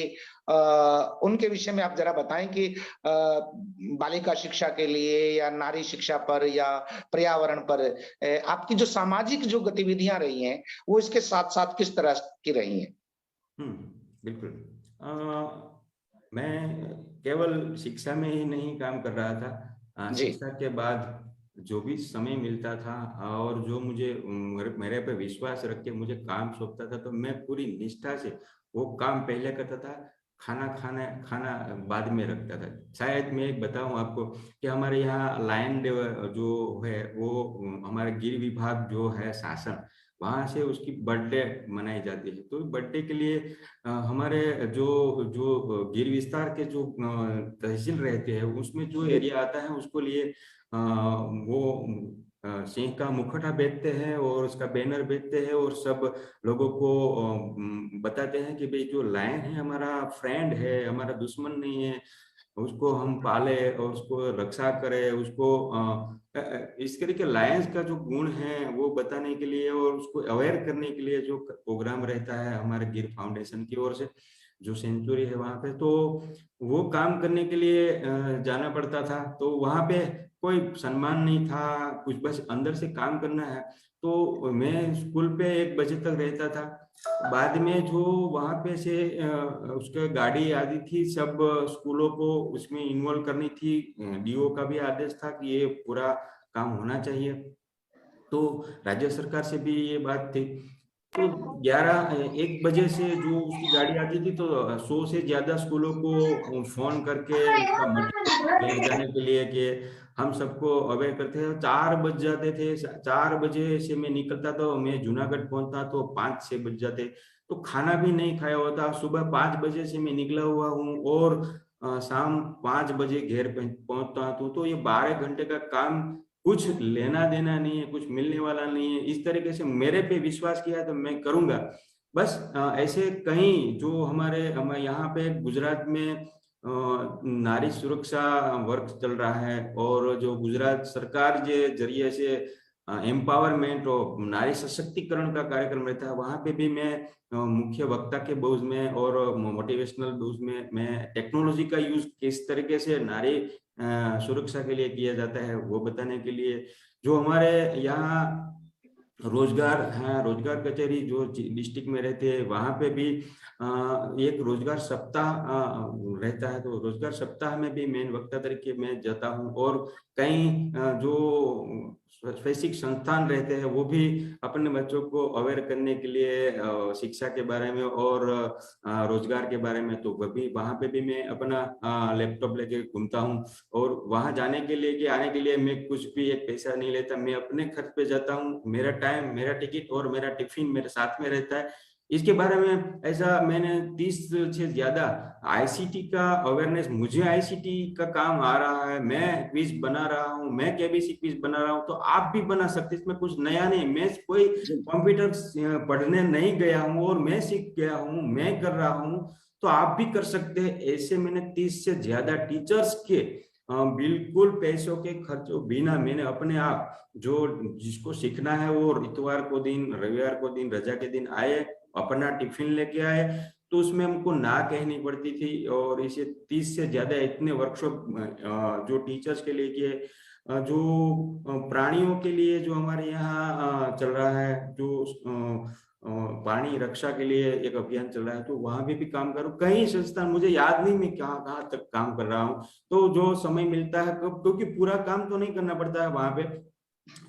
उनके विषय में आप जरा बताएं कि बालिका शिक्षा के लिए या नारी शिक्षा पर या पर्यावरण पर आपकी जो सामाजिक जो गतिविधियां रही हैं वो इसके साथ साथ किस तरह की रही हैं? बिल्कुल। मैं केवल शिक्षा में ही नहीं काम कर रहा था। शिक्षा के बाद जो भी समय मिलता था और जो मुझे मेरे पे विश्वास रख के मुझे काम सौंपता था, तो मैं पूरी निष्ठा से वो काम पहले करता था, खाना बाद में रखता था। शायद मैं एक बताऊं आपको कि हमारे यहाँ लायन जो है वो हमारे गिर विभाग जो है शासन, वहां से उसकी बर्थडे मनाई जाती है। तो बर्थडे के लिए हमारे जो जो गिर विस्तार के जो तहसील रहते हैं उसमें जो एरिया आता है उसको लिए वो सिंह का मुखौटा बेचते हैं और उसका बैनर बेचते हैं और सब लोगों को बताते हैं कि भाई जो लायन है हमारा फ्रेंड है, हमारा दुश्मन नहीं है, उसको हम पाले और उसको रक्षा करें, उसको इस तरीके लायंस का जो गुण है वो बताने के लिए और उसको अवेयर करने के लिए जो प्रोग्राम रहता है हमारे गिर फाउंडेशन की ओर से, जो सेंचुरी है वहां पे, तो वो काम करने के लिए जाना पड़ता था। तो वहां पे कोई सम्मान नहीं था कुछ, बस अंदर से काम करना है। तो मैं स्कूल पे 1 बजे तक रहता था। बाद में जो वहां पे से उसका गाड़ी आती थी, सब स्कूलों को उसमें इन्वॉल्व करनी थी। डीओ का भी आदेश था कि ये पूरा काम होना चाहिए। तो राज्य सरकार से भी ये बात थी। तो 1 बजे से जो उसकी गाड़ी आती थी, तो 100 से ज्यादा स्कूलों को फोन करके उसका मटेरियल ले जाने के लिए कि हम सबको अवेयर करते हैं। 4 बज जाते थे, 4 बजे से मैं निकलता तो मैं जूनागढ़ पहुंचता तो 5-6 बज जाते। तो खाना भी नहीं खाया होता। सुबह 5 बजे से मैं निकला हुआ हूँ और शाम 5 बजे घर पहुंचता हूँ। तो ये 12 घंटे का काम, कुछ लेना देना नहीं है, कुछ मिलने वाला नहीं है। इस तरीके से मेरे पे विश्वास किया तो मैं करूंगा। बस ऐसे कहीं जो हमारे यहाँ पे गुजरात में नारी सुरक्षा वर्क चल रहा है और जो गुजरात सरकार के जरिए से एम्पावरमेंट और नारी सशक्तिकरण का कार्यक्रम रहता है, वहां पे भी मैं मुख्य वक्ता के बोझ में और मोटिवेशनल बोझ में मैं टेक्नोलॉजी का यूज किस तरीके से नारी सुरक्षा के लिए किया जाता है वो बताने के लिए। जो हमारे यहाँ रोजगार है, रोजगार कचहरी जो डिस्ट्रिक्ट में रहते हैं वहां पे भी एक रोजगार सप्ताह रहता है। तो रोजगार सप्ताह में भी मैं वक्ता तरीके में जाता हूँ और कई जो शैक्षिक संस्थान रहते हैं वो भी अपने बच्चों को अवेयर करने के लिए शिक्षा के बारे में और रोजगार के बारे में, तो वहां पे भी मैं अपना लैपटॉप लेके घूमता हूँ। और वहां जाने के लिए कि आने के लिए मैं कुछ भी एक पैसा नहीं लेता, मैं अपने खर्च पे जाता हूँ। मेरा टाइम, मेरा टिकट और मेरा टिफिन मेरे साथ में रहता है। इसके बारे में ऐसा मैंने 30 से ज्यादा आईसीटी का अवेयरनेस, मुझे आईसीटी का काम आ रहा है, मैं क्विज बना रहा हूँ, मैं केबीसी क्विज बना रहा हूँ, तो आप भी बना सकते। इसमें कुछ नया नहीं, मैं कोई कंप्यूटर पढ़ने नहीं गया हूँ और मैं सीख गया हूँ, मैं कर रहा हूँ, तो आप भी कर सकते हैं। ऐसे मैंने 30 से ज्यादा टीचर्स के बिल्कुल पैसों के खर्चों बिना मैंने अपने आप, जो जिसको सीखना है वो इतवार को दिन, रविवार को दिन, रजा के दिन आए, अपना टिफिन लेके आए, तो उसमें हमको ना कहनी पड़ती थी। और इसे 30 से ज्यादा इतने वर्कशॉप जो टीचर्स के लिए किए, जो प्राणियों के लिए जो हमारे यहाँ चल रहा है, जो पानी रक्षा के लिए एक अभियान चल रहा है, तो वहां भी काम करूँ। कई संस्थान, मुझे याद नहीं मैं कहाँ कहाँ तक काम कर रहा हूँ। तो जो समय मिलता है, क्योंकि पूरा काम तो नहीं करना पड़ता है वहां पे,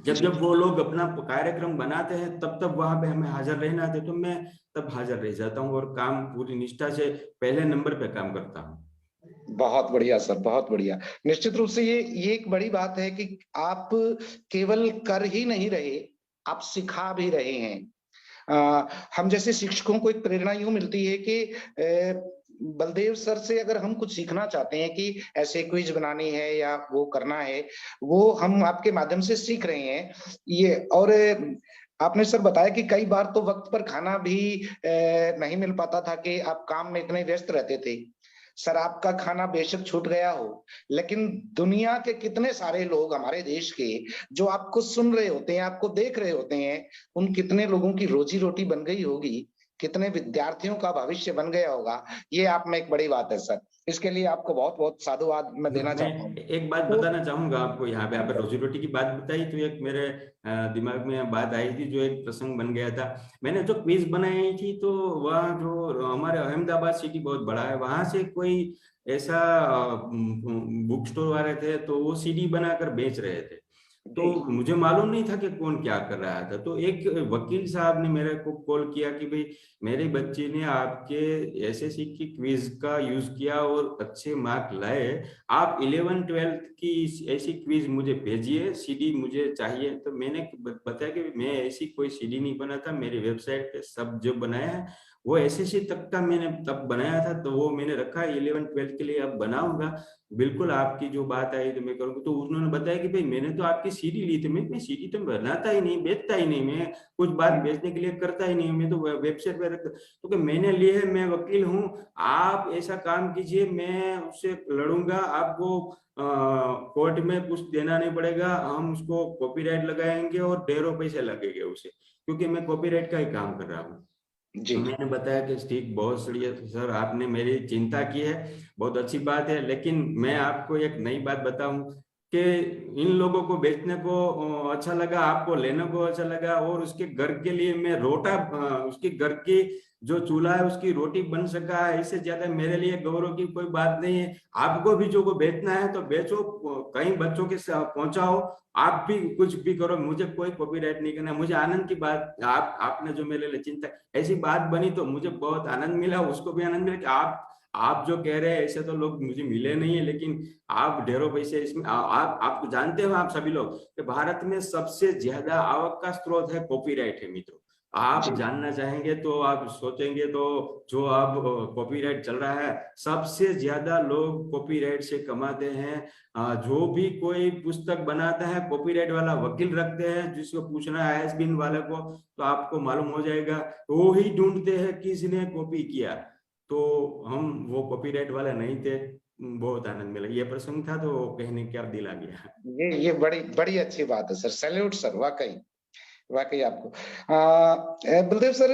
जब वो लोग अपना कार्यक्रम बनाते हैं तब तब वहां पे हमें हाजिर रहना है, तो मैं तब हाजिर रह जाता हूँ और काम पूरी निष्ठा से पहले नंबर पे काम करता हूँ। बहुत बढ़िया सर, बहुत बढ़िया। निश्चित रूप से ये एक बड़ी बात है कि आप केवल कर ही नहीं रहे, आप सिखा भी रहे हैं। हम जैसे शिक्षकों को एक प्रेरणा यूं मिलती है कि बलदेव सर से अगर हम कुछ सीखना चाहते हैं कि ऐसे क्विज बनानी है या वो करना है, वो हम आपके माध्यम से सीख रहे हैं ये। और आपने सर बताया कि कई बार तो वक्त पर खाना भी नहीं मिल पाता था कि आप काम में इतने व्यस्त रहते थे। सर आपका खाना बेशक छूट गया हो, लेकिन दुनिया के कितने सारे लोग हमारे देश के जो आपको सुन रहे होते हैं, आपको देख रहे होते हैं, उन कितने लोगों की रोजी रोटी बन गई होगी, कितने विद्यार्थियों का भविष्य बन गया होगा। ये आप में एक बड़ी बात है सर, इसके लिए आपको बहुत बहुत साधुवाद मैं देना चाहता हूँ। मैं एक बात तो बताना चाहूंगा आपको, यहाँ पे आप रोजी रोटी की बात बताई तो एक मेरे दिमाग में बात आई थी, जो एक प्रसंग बन गया था। मैंने जो क्विज बनाई थी, तो वह जो हमारे अहमदाबाद सिटी बहुत बड़ा है, वहां से कोई ऐसा बुक स्टोर वाले थे, तो वो सीडी बनाकर बेच रहे थे। तो मुझे मालूम नहीं था कि कौन क्या कर रहा था। तो एक वकील साहब ने मेरे को कॉल किया कि भाई मेरे बच्चे ने आपके एसएससी की क्विज का यूज किया और अच्छे मार्क लाए, आप 11-12 की ऐसी क्विज मुझे भेजिए, सीडी मुझे चाहिए। तो मैंने बताया कि मैं ऐसी कोई सीडी नहीं बनाता, मेरी वेबसाइट पे सब जो बनाया है वो एसएससी तक का मैंने तब बनाया था, तो वो मैंने रखा 11-12 के लिए अब बनाऊंगा। बिल्कुल आपकी जो बात आई तो मैं करूँगा। तो उन्होंने बताया कि भाई मैंने तो आपकी सीडी ली थी, मैं सीडी तो बनाता ही नहीं, बेचता ही नहीं, मैं कुछ बात बेचने के लिए करता ही नहीं, मैं तो वेबसाइट पे रखता। तो कि मैंने लिए है, मैं वकील हूँ, आप ऐसा काम कीजिए, मैं उससे लड़ूंगा, आपको कोर्ट में कुछ देना नहीं पड़ेगा, हम उसको कॉपीराइट लगाएंगे और ढेरों पैसे लगेंगे उसे, क्योंकि मैं कॉपीराइट का ही काम कर रहा हूँ। जी। तो मैंने बताया कि ठीक, बहुत सही सर, आपने मेरी चिंता की है, बहुत अच्छी बात है। लेकिन मैं आपको एक नई बात बताऊं कि इन लोगों को बेचने को अच्छा लगा, आपको लेने को अच्छा लगा, और उसके घर के लिए मैं रोटा, उसके घर की जो चूल्हा है उसकी रोटी बन सका है, इससे ज्यादा मेरे लिए गौरव की कोई बात नहीं है। आपको भी जो को बेचना है तो बेचो, कई बच्चों के पहुंचाओ, आप भी कुछ भी करो, मुझे कोई कॉपीराइट नहीं करना। मुझे आनंद की बात, आपने जो मेरे लिए चिंता, ऐसी बात बनी तो मुझे बहुत आनंद मिला, उसको भी आनंद मिला कि आप जो कह रहे हैं ऐसे तो लोग मुझे मिले नहीं है, लेकिन आप ढेरों पैसे इसमें आप जानते हो, आप सभी लोग, कि भारत में सबसे ज्यादा आवक का स्रोत है कॉपीराइट है मित्रों। आप जानना चाहेंगे तो आप सोचेंगे तो जो अब कॉपीराइट चल रहा है, सबसे ज्यादा लोग कॉपीराइट से कमाते हैं। जो भी कोई पुस्तक बनाता है, कॉपीराइट वाला वकील रखते हैं, जिसको पूछना है आईएसबीएन वाले को तो आपको मालूम हो जाएगा, वो ही ढूंढते हैं किसने कॉपी किया। तो हम वो कॉपीराइट वाला नहीं थे। बहुत आनंद मिला, ये प्रसंग था तो कहने क्या दिल आ गया। ये बड़ी बड़ी अच्छी बात है सर, सैल्यूट सर, वाकई वाकई आपको। बलदेव सर,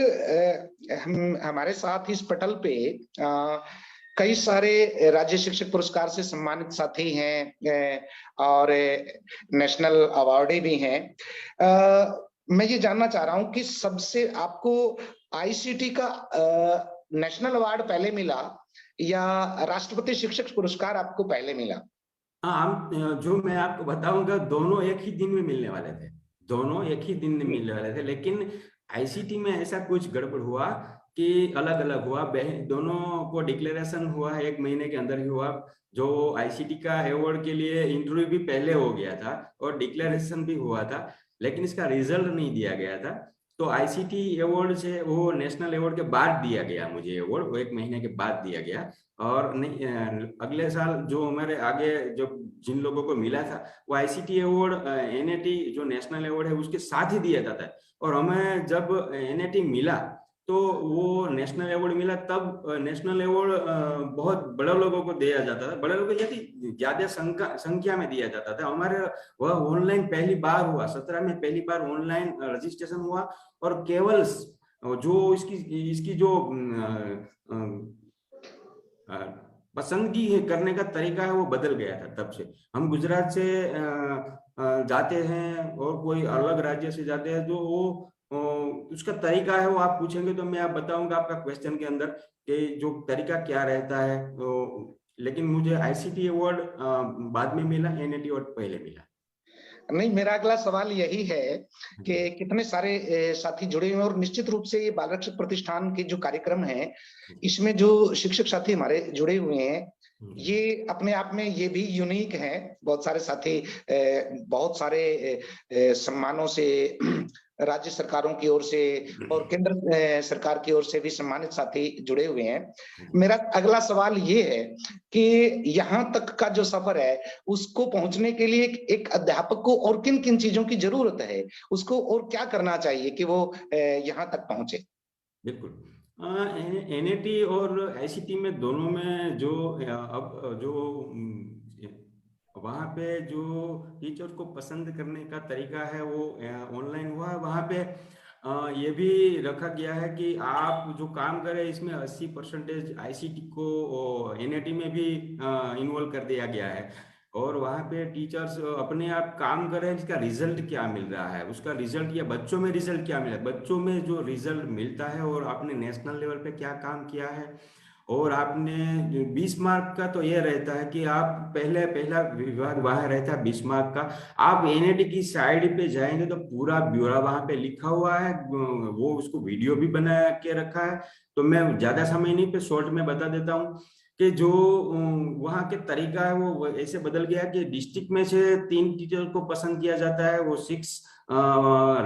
हमारे साथ इस पटल पे कई सारे राज्य शिक्षक पुरस्कार से सम्मानित साथी हैं और नेशनल अवार्डी भी हैं। मैं ये जानना चाह रहा हूं कि सबसे आपको आईसीटी का नेशनल अवार्ड पहले मिला या राष्ट्रपति शिक्षक पुरस्कार आपको पहले मिला? हाँ, जो मैं आपको बताऊंगा, दोनों एक ही दिन में मिलने वाले थे, दोनों एक ही दिन में मिलने वाले थे। लेकिन आईसीटी में ऐसा कुछ गड़बड़ हुआ कि अलग अलग हुआ, दोनों को डिक्लेरेशन हुआ एक महीने के अंदर ही हुआ। जो आईसीटी का अवार्ड के लिए इंटरव्यू भी पहले हो गया था और डिक्लेरेशन भी हुआ था, लेकिन इसका रिजल्ट नहीं दिया गया था। तो आईसीटी अवार्ड से वो नेशनल अवार्ड के बाद दिया गया मुझे अवार्ड, वो एक महीने के बाद दिया गया। और नहीं, अगले साल जो हमारे आगे जो जिन लोगों को मिला था, वो आईसीटी अवार्ड एनएटी जो नेशनल अवार्ड है उसके साथ ही दिया जाता है। और हमें जब एनएटी मिला तो वो नेशनल अवार्ड मिला, तब नेशनल अवार्ड बहुत बड़े लोगों को दिया जाता था, बड़े लोगों को ज्यादा संख्या में दिया जाता था। हमारे वह ऑनलाइन पहली बार हुआ, 17 में पहली बार ऑनलाइन रजिस्ट्रेशन हुआ, और केवल जो इसकी जो पसंदगी है करने का तरीका है वो बदल गया था। तब से हम गुजरात से जाते हैं और कोई अलग राज्य से जाते हैं, जो वो उसका तरीका है वो आप पूछेंगे तो मैं आप बताऊंगा आपका क्वेश्चन के अंदर कि जो तरीका क्या रहता है। लेकिन मुझे आईसीटी अवार्ड बाद में मिला, एनएटी अवार्ड पहले मिला। नहीं, मेरा अगला सवाल यही है कि कितने सारे साथी जुड़े हुए हैं और निश्चित रूप से ये बाल रक्षक प्रतिष्ठान के जो कार्यक्रम है इसमें जो शिक्षक साथी हमारे जुड़े हुए हैं ये अपने आप में ये भी यूनिक है। बहुत सारे साथी बहुत सारे सम्मानों से राज्य सरकारों की ओर से और केंद्र सरकार की ओर से भी सम्मानित साथी जुड़े हुए हैं। मेरा अगला सवाल ये है कि यहाँ तक का जो सफर है उसको पहुंचने के लिए एक अध्यापक को और किन किन चीजों की जरूरत है, उसको और क्या करना चाहिए कि वो यहाँ तक पहुंचे? बिल्कुल, एनएटी और आईसीटी में दोनों में जो अब जो वहाँ पे जो टीचर को पसंद करने का तरीका है वो ऑनलाइन हुआ है। वहाँ पे ये भी रखा गया है कि आप जो काम करें इसमें 80% आईसीटी को एनएटी में भी इन्वॉल्व कर दिया गया है। और वहाँ पे टीचर्स अपने आप काम कर रहे हैं, इसका रिजल्ट क्या मिल रहा है, उसका रिजल्ट या बच्चों में रिजल्ट क्या मिला है, बच्चों में जो रिजल्ट मिलता है और आपने नेशनल लेवल पे क्या काम किया है। और आपने 20 मार्क का तो ये रहता है कि आप पहला विभाग वहां रहता है 20 मार्क का। आप एनएटी की साइड पे जाएंगे तो पूरा ब्यौरा वहां पे लिखा हुआ है, वो उसको वीडियो भी बना के रखा है। तो मैं ज्यादा समय नहीं पे शॉर्ट में बता देता हूँ कि जो वहाँ के तरीका है वो ऐसे बदल गया कि डिस्ट्रिक्ट में से 3 टीचर को पसंद किया जाता है, वो 6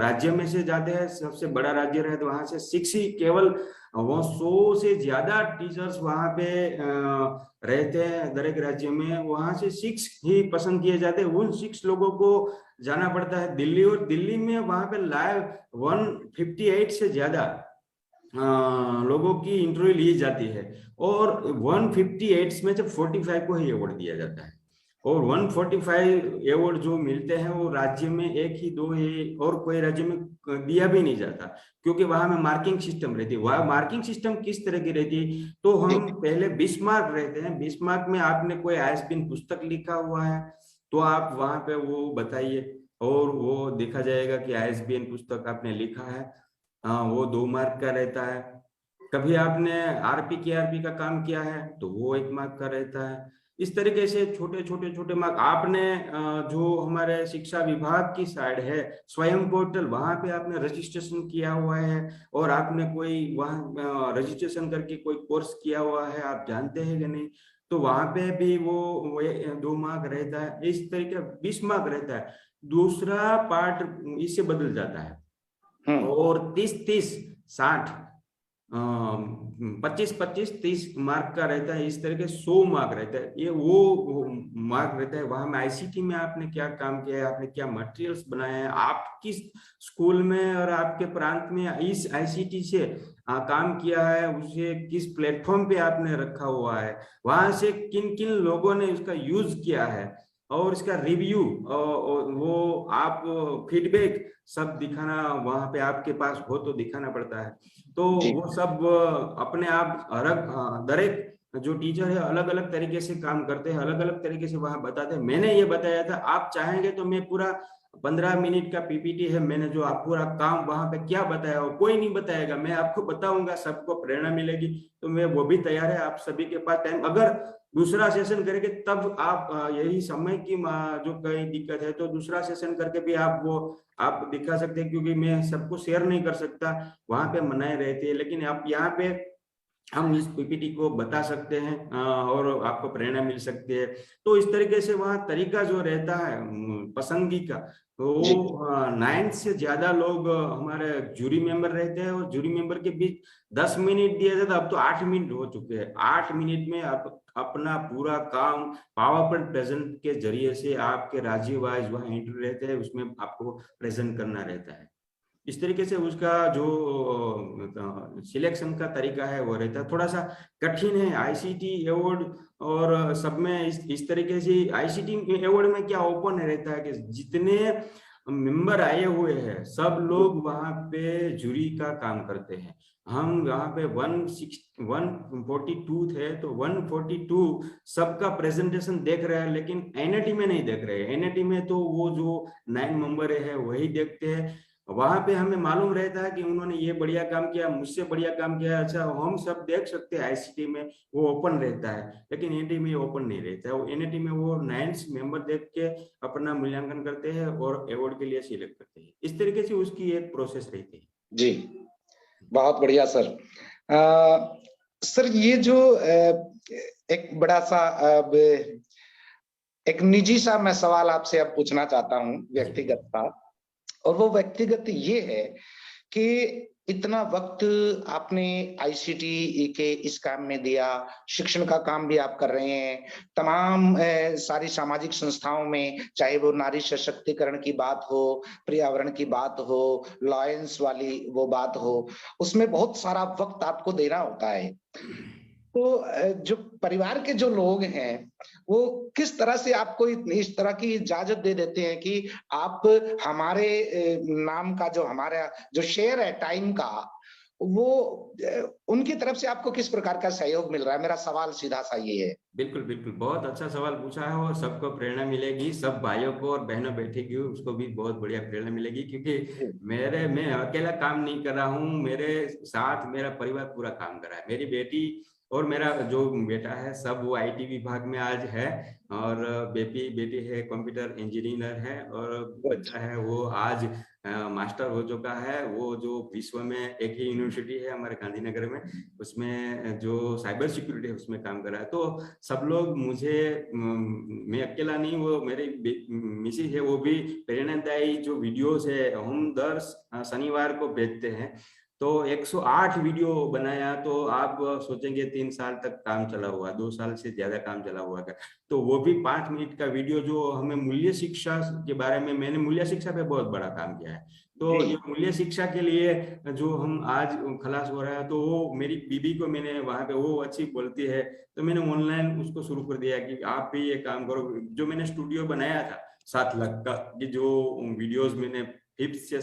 राज्य में से जाते हैं, सबसे बड़ा राज्य रहे तो वहां से 6 ही, केवल वो 100 से ज्यादा टीचर्स वहां पे रहते हैं दर एक राज्य में, वहां से 6 ही पसंद किए जाते हैं। उन 6 लोगों को जाना पड़ता है दिल्ली, और दिल्ली में वहां पे लाइव 158 से ज्यादा लोगों की इंटरव्यू ली जाती है और 158 में से 45 को ही अवार्ड दिया जाता है। और 145 अवार्ड जो मिलते हैं वो राज्य में 1 ही 2 ही, और कोई राज्य में दिया भी नहीं जाता, क्योंकि वहां में मार्किंग सिस्टम रहती है। वह मार्किंग सिस्टम किस तरह की रहती है, तो हम पहले 20 मार्क रहते हैं, 20 मार्क में आपने कोई आईएसबीएन पुस्तक लिखा हुआ है तो आप वहां पे वो बताइए और वो देखा जाएगा कि आईएसबीएन पुस्तक आपने लिखा है, वो 2 मार्क का रहता है। कभी आपने आरपी केआरपी का काम किया है तो वो 1 मार्क का रहता है। इस तरीके से छोटे मार्क। आपने जो हमारे शिक्षा विभाग की साइड है स्वयं पोर्टल, वहां पे आपने रजिस्ट्रेशन किया हुआ है और आपने कोई वहां रजिस्ट्रेशन करके कोई कोर्स किया हुआ है, आप जानते हैं कि नहीं, तो वहां पे भी वो 2 मार्क रहता है। इस तरीके 20 मार्क रहता है। दूसरा पार्ट इससे बदल जाता है और 30-30, 60, 25-25, 30 मार्क का रहता है। इस तरह के 100 मार्क रहता है। ये वो मार्क रहता है। वहां में आईसीटी में आपने क्या काम किया है, आपने क्या मटेरियल्स बनाए हैं, आप किस स्कूल में और आपके प्रांत में इस आईसीटी से काम किया है, उसे किस प्लेटफॉर्म पे आपने रखा हुआ है, वहां से किन किन लोगों ने उसका यूज किया है और इसका रिव्यू वो आप फीडबैक सब दिखाना, वहां पे आपके पास हो तो दिखाना पड़ता है। तो वो सब अपने आप दरेक जो टीचर है अलग अलग तरीके से काम करते हैं, अलग अलग तरीके से वहां बताते हैं। मैंने ये बताया था, आप चाहेंगे तो मैं पूरा 15 मिनट का पीपीटी है, मैंने जो आप पूरा काम वहां पे क्या बताया हो कोई नहीं बताएगा, मैं आपको बताऊंगा, सबको प्रेरणा मिलेगी। तो मैं वो भी तैयार है, आप सभी के पास टाइम, अगर दूसरा सेशन करेंगे तब आप यही समय की जो कहीं दिक्कत है तो दूसरा सेशन करके भी आप दिखा सकते हैं, क्योंकि मैं सबको शेयर नहीं कर सकता, वहां पे मनाए रहती है। लेकिन आप यहाँ पे हम इस पीपीटी को बता सकते हैं और आपको प्रेरणा मिल सकती है। तो इस तरीके से वहाँ तरीका जो रहता है पसंदगी का, तो 9 से ज्यादा लोग हमारे जूरी मेंबर रहते हैं और जूरी मेंबर के बीच 10 मिनट दिया जाता है। अब तो 8 मिनट हो चुके हैं। 8 मिनट में आप अपना पूरा काम पावर पॉइंट प्रेजेंट के जरिए से आपके राज्य वाइज वहाँ इंटरव्यू रहते हैं, उसमें आपको प्रेजेंट करना रहता है। इस तरीके से उसका जो सिलेक्शन का तरीका है वो रहता है, थोड़ा सा कठिन है। आईसीटी अवार्ड और सब में इस तरीके से आईसीटी अवार्ड में क्या ओपन रहता है कि जितने मेंबर आए हुए हैं, सब लोग वहां पे जूरी का काम करते हैं। हम वहां पे 142 थे, तो 142 सबका प्रेजेंटेशन देख रहे हैं, लेकिन एनएटी में नहीं देख रहे हैं। एनएटी में तो वो जो 9 मेंबर है वही देखते हैं। वहां पे हमें मालूम रहता है कि उन्होंने ये बढ़िया काम किया, मुझसे बढ़िया काम किया, अच्छा हम सब देख सकते हैं। आईसीटी में वो ओपन रहता है, लेकिन एनएटी में ओपन नहीं रहता है। एनएटी में वो 9 मेंबर देख के अपना मूल्यांकन करते हैं और अवार्ड के लिए सिलेक्ट करते हैं। इस तरीके से उसकी एक प्रोसेस रहती है। जी, बहुत बढ़िया सर। सर ये जो एक बड़ा सा एक निजी सा मैं सवाल आपसे अब पूछना चाहता हूं, व्यक्तिगत सा, और वो व्यक्तिगत ये है कि इतना वक्त आपने आईसीटी के इस काम में दिया, शिक्षण का काम भी आप कर रहे हैं, तमाम सारी सामाजिक संस्थाओं में, चाहे वो नारी सशक्तिकरण की बात हो, पर्यावरण की बात हो, लॉयंस वाली वो बात हो, उसमें बहुत सारा वक्त आपको देना होता है। तो जो परिवार के जो लोग हैं वो किस तरह से आपको इस तरह की इजाजत दे देते हैं कि आप हमारे नाम का जो हमारा जो शेयर है टाइम का, वो उनकी तरफ से आपको किस प्रकार का सहयोग मिल रहा है? मेरा सवाल सीधा सा ये है। बिल्कुल बिल्कुल, बहुत अच्छा सवाल पूछा है, और सबको प्रेरणा मिलेगी, सब भाइयों को और बहनों बैठेगी उसको भी बहुत बढ़िया प्रेरणा मिलेगी, क्योंकि मैं अकेला काम नहीं कर रहा हूँ, मेरे साथ मेरा परिवार पूरा काम कर रहा है। मेरी बेटी और मेरा जो बेटा है सब वो आईटी विभाग में आज है, और बेटी है कंप्यूटर इंजीनियर है, और बच्चा है वो आज मास्टर हो चुका है। वो जो विश्व में एक ही यूनिवर्सिटी है हमारे गांधीनगर में, उसमें जो साइबर सिक्योरिटी है उसमें काम कर रहा है। तो सब लोग मुझे, मैं अकेला नहीं, वो मेरे मिसेज है वो भी प्रेरणादायी जो वीडियोस है हम दर शनिवार को भेजते हैं। तो 108 वीडियो बनाया, तो आप सोचेंगे 3 साल तक काम चला हुआ, 2 साल से ज्यादा काम चला हुआ है। तो वो भी 5 मिनट का वीडियो जो हमें मूल्य शिक्षा के बारे में, मैंने मूल्य शिक्षा पे बहुत बड़ा काम किया है। तो ये मूल्य शिक्षा के लिए जो हम आज खलास हो रहा है, तो वो मेरी बीबी को मैंने वहां पे, वो अच्छी बोलती है, तो मैंने ऑनलाइन उसको शुरू कर दिया कि आप भी ये काम करो। जो मैंने स्टूडियो बनाया था 7 लाख का, कि जो वीडियोस मैंने 5th से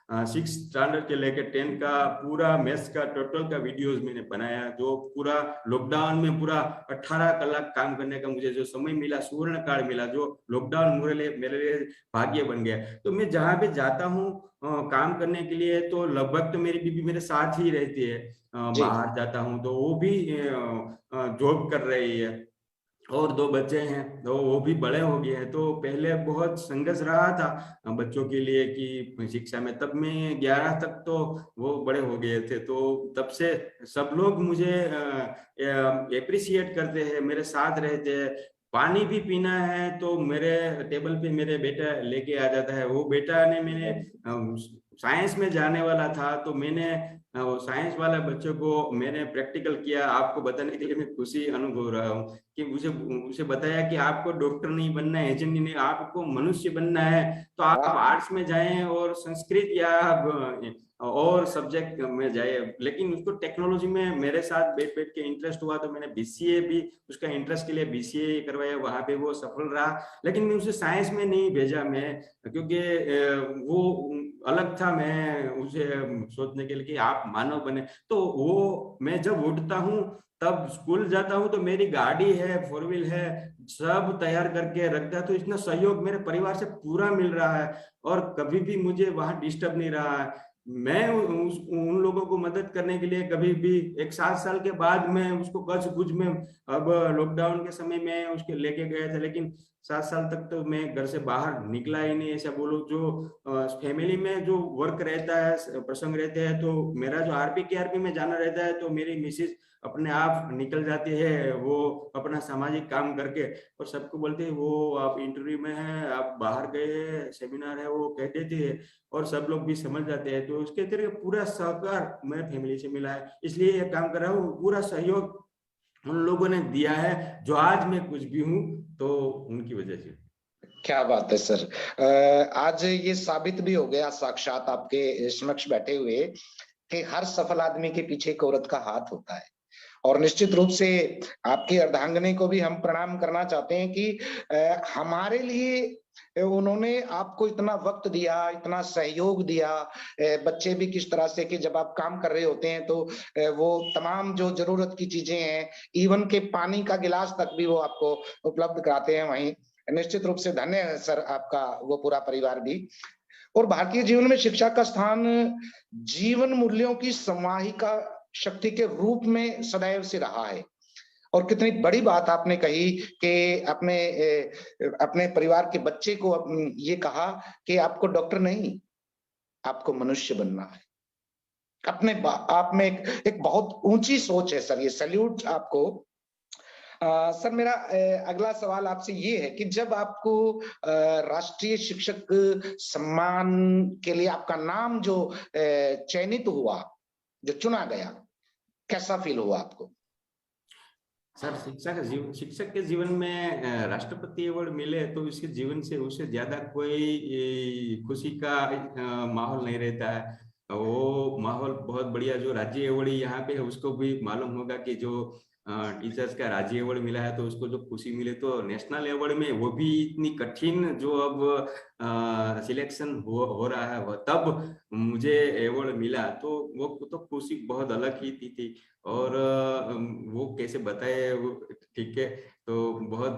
6 स्टैंडर्ड के लेकर 10 का पूरा मैथ्स का टोटल का वीडियोस मैंने बनाया, जो पूरा लॉकडाउन में पूरा 18 कलाक काम करने का मुझे जो समय मिला, स्वर्ण काल मिला, जो लॉकडाउन मेरे लिए भाग्य बन गया। तो मैं जहाँ पे जाता हूँ काम करने के लिए, तो लगभग तो मेरी बीबी मेरे साथ ही रहती है। बाहर जाता हूँ तो वो भी जॉब कर रही है, और 2 बच्चे हैं, तो वो भी बड़े हो गए हैं। तो पहले बहुत संघर्ष रहा था बच्चों के लिए कि शिक्षा में, तब मैं 11 तक तो वो बड़े हो गए थे, तो तब से सब लोग मुझे एप्रिसिएट करते हैं, मेरे साथ रहते हैं। पानी भी पीना है तो मेरे टेबल पे मेरे बेटा लेके आ जाता है। वो बेटा ने, मैंने साइंस में जाने वाला था, तो मैंने साइंस वाला बच्चों को मैंने प्रैक्टिकल किया, आपको बताने के लिए मैं खुशी अनुभव रहा हूँ कि उसे बताया कि आपको डॉक्टर नहीं बनना है, इंजीनियर नहीं, आपको मनुष्य बनना है, तो आप आर्ट्स में जाएं और संस्कृत या और सब्जेक्ट में जाए। लेकिन उसको टेक्नोलॉजी में मेरे साथ बैठ के इंटरेस्ट हुआ, तो मैंने बीसीए भी उसका इंटरेस्ट के लिए बीसीए करवाया, वहां पे वो सफल रहा। लेकिन मैं उसे साइंस में नहीं भेजा, मैं, क्योंकि वो अलग था, मैं उसे सोचने के लिए कि आप मानव बने। तो वो मैं जब उठता हूँ तब स्कूल जाता हूँ, तो मेरी गाड़ी है, 4 व्हील है, सब तैयार करके रखता है। तो इतना सहयोग मेरे परिवार से पूरा मिल रहा है, और कभी भी मुझे वहां डिस्टर्ब नहीं रहा है। मैं उन लोगों को मदद करने के लिए कभी भी, एक 7 साल के बाद मैं उसको कच्छ भुज में, अब लॉकडाउन के समय में उसके लेके गया था, लेकिन 7 साल तक तो मैं घर से बाहर निकला ही नहीं, ऐसा बोलो। जो फैमिली में जो वर्क रहता है, प्रसंग रहते हैं, तो मेरा जो आरपी केआरपी में जाना रहता है, तो मेरी मिसेज अपने आप निकल जाती है, वो अपना सामाजिक काम करके, और सबको बोलते हैं वो आप इंटरव्यू में है, आप बाहर गए हैं, सेमिनार है, वो कह देते हैं, और सब लोग भी समझ जाते हैं। तो उसके तरीके पूरा सहकार मेरे फैमिली से मिला है, इसलिए ये काम कर रहा हूँ। पूरा सहयोग उन लोगों ने दिया है, जो आज मैं कुछ भी हूँ तो उनकी वजह से। क्या बात है सर। आज ये साबित भी हो गया साक्षात आपके समक्ष बैठे हुए कि हर सफल आदमी के पीछे एक औरत का हाथ होता है, और निश्चित रूप से आपकी अर्धांगिनी को भी हम प्रणाम करना चाहते हैं कि हमारे लिए उन्होंने आपको इतना वक्त दिया, इतना सहयोग दिया। बच्चे भी किस तरह से कि जब आप काम कर रहे होते हैं तो वो तमाम जो जरूरत की चीजें हैं, इवन के पानी का गिलास तक भी वो आपको उपलब्ध कराते हैं। वहीं निश्चित रूप से धन्य है सर आपका वो पूरा परिवार भी। और भारतीय जीवन में शिक्षा का स्थान जीवन मूल्यों की समाहिका शक्ति के रूप में सदैव से रहा है। और कितनी बड़ी बात आपने कही कि अपने परिवार के बच्चे को ये कहा कि आपको डॉक्टर नहीं, आपको मनुष्य बनना है। अपने आप में एक बहुत ऊंची सोच है सर, ये सैल्यूट आपको। सर मेरा अगला सवाल आपसे ये है कि जब आपको राष्ट्रीय शिक्षक सम्मान के लिए आपका नाम जो चयनित हुआ, जो चुना गया, कैसा फील हुआ आपको? सर शिक्षक के जीवन में राष्ट्रपति अवार्ड मिले तो इसके जीवन से उससे ज्यादा कोई खुशी का माहौल नहीं रहता है। वो माहौल बहुत बढ़िया। जो राज्य अवार्ड यहाँ पे है उसको भी मालूम होगा कि जो टीचर्स का राज्य अवार्ड मिला है तो उसको जो खुशी मिले, तो नेशनल अवार्ड में वो भी इतनी कठिन जो अब सिलेक्शन हो रहा है, तब मुझे अवार्ड मिला तो वो तो खुशी बहुत अलग ही थी। और वो कैसे बताए, ठीक है, तो बहुत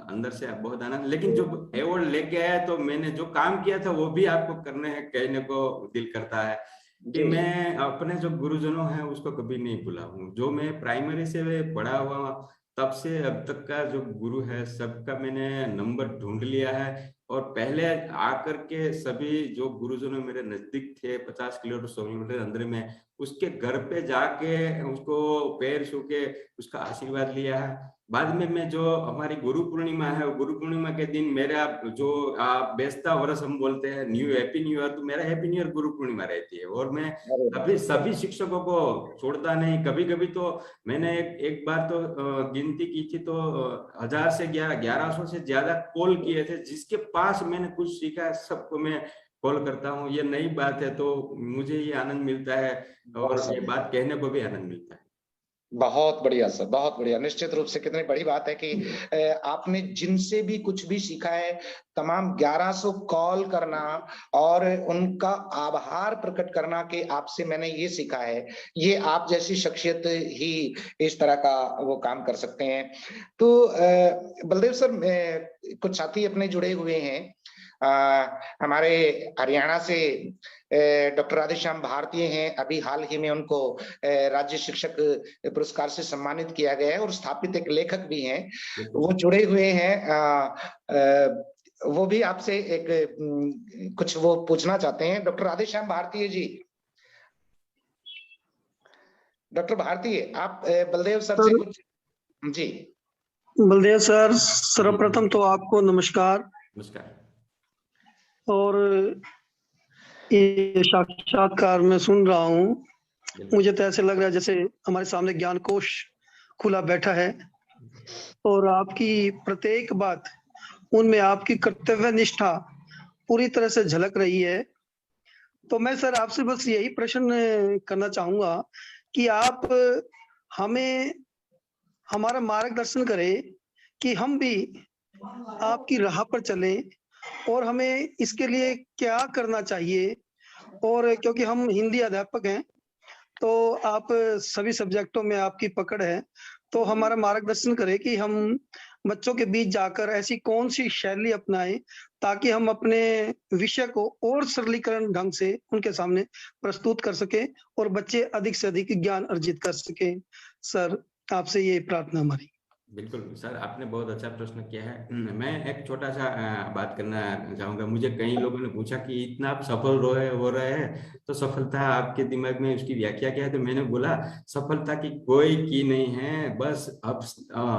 अंदर से बहुत आनंद। लेकिन जो अवार्ड लेके आया तो मैंने जो काम किया था वो भी आपको कहने को दिल करता है कि मैं अपने जो गुरुजनों हैं उसको कभी नहीं भूला हूँ। जो मैं प्राइमरी से पढ़ा हुआ तब से अब तक का जो गुरु है सबका मैंने नंबर ढूंढ लिया है। और पहले आकर के सभी जो गुरुजनों मेरे नजदीक थे 50 किलोमीटर 100 किलोमीटर अंदर में, उसके घर पे जाके उसको पैर छू के उसका आशीर्वाद लिया है। बाद में मैं जो हमारी गुरु पूर्णिमा है, गुरु पूर्णिमा के दिन मेरा जो बेस्ता वर्ष हम बोलते हैं, हैप्पी न्यू ईयर, तो मेरा happy new year Guru Purnima रहती है। और मैं सभी शिक्षकों को छोड़ता नहीं। कभी कभी तो मैंने एक बार तो गिनती की थी तो 1000 से 1100 से ज्यादा कॉल किए थे। जिसके पास मैंने कुछ सीखा है सबको मैं कॉल करता हूँ। ये नई बात है तो मुझे ये आनंद मिलता है और ये बात कहने को भी आनंद मिलता है। बहुत बढ़िया सर, बहुत बढ़िया। निश्चित रूप से कितनी बड़ी बात है कि आपने जिनसे भी कुछ भी सीखा है, तमाम 1100 कॉल करना और उनका आभार प्रकट करना कि आपसे मैंने ये सीखा है। ये आप जैसी शख्सियत ही इस तरह का वो काम कर सकते हैं। तो बलदेव सर, कुछ साथी अपने जुड़े हुए हैं। हमारे हरियाणा से डॉक्टर राधेश्याम भारतीय हैं। अभी हाल ही में उनको राज्य शिक्षक पुरस्कार से सम्मानित किया गया है और स्थापित एक लेखक भी हैं, वो जुड़े हुए हैं। वो भी आपसे एक कुछ वो पूछना चाहते हैं। डॉक्टर राधेश्याम भारतीय जी, डॉक्टर भारतीय, आप बलदेव सर से कुछ जी। बलदेव सर, सर्वप्रथम तो आपको नमस्कार। नमस्कार। और ये साक्षात्कार में सुन रहा हूँ, मुझे तो ऐसे लग रहा है जैसे हमारे सामने ज्ञान कोश खुला बैठा है और आपकी प्रत्येक बात, उनमें आपकी कर्तव्य निष्ठा पूरी तरह से झलक रही है। तो मैं सर आपसे बस यही प्रश्न करना चाहूंगा कि आप हमें हमारा मार्गदर्शन करें कि हम भी आपकी राह पर चलें और हमें इसके लिए क्या करना चाहिए। और क्योंकि हम हिंदी अध्यापक हैं तो आप सभी सब्जेक्टों में आपकी पकड़ है, तो हमारा मार्गदर्शन करें कि हम बच्चों के बीच जाकर ऐसी कौन सी शैली अपनाएं ताकि हम अपने विषय को और सरलीकरण ढंग से उनके सामने प्रस्तुत कर सके और बच्चे अधिक से अधिक ज्ञान अर्जित कर सके। सर आपसे ये प्रार्थना हमारी। बिल्कुल सर, आपने बहुत अच्छा प्रश्न किया है। मैं एक छोटा सा बात करना चाहूंगा। मुझे कई लोगों ने पूछा कि इतना आप सफल हो रहे हैं तो सफलता आपके दिमाग में उसकी व्याख्या क्या है? तो मैंने बोला सफलता की कोई की नहीं है, बस अब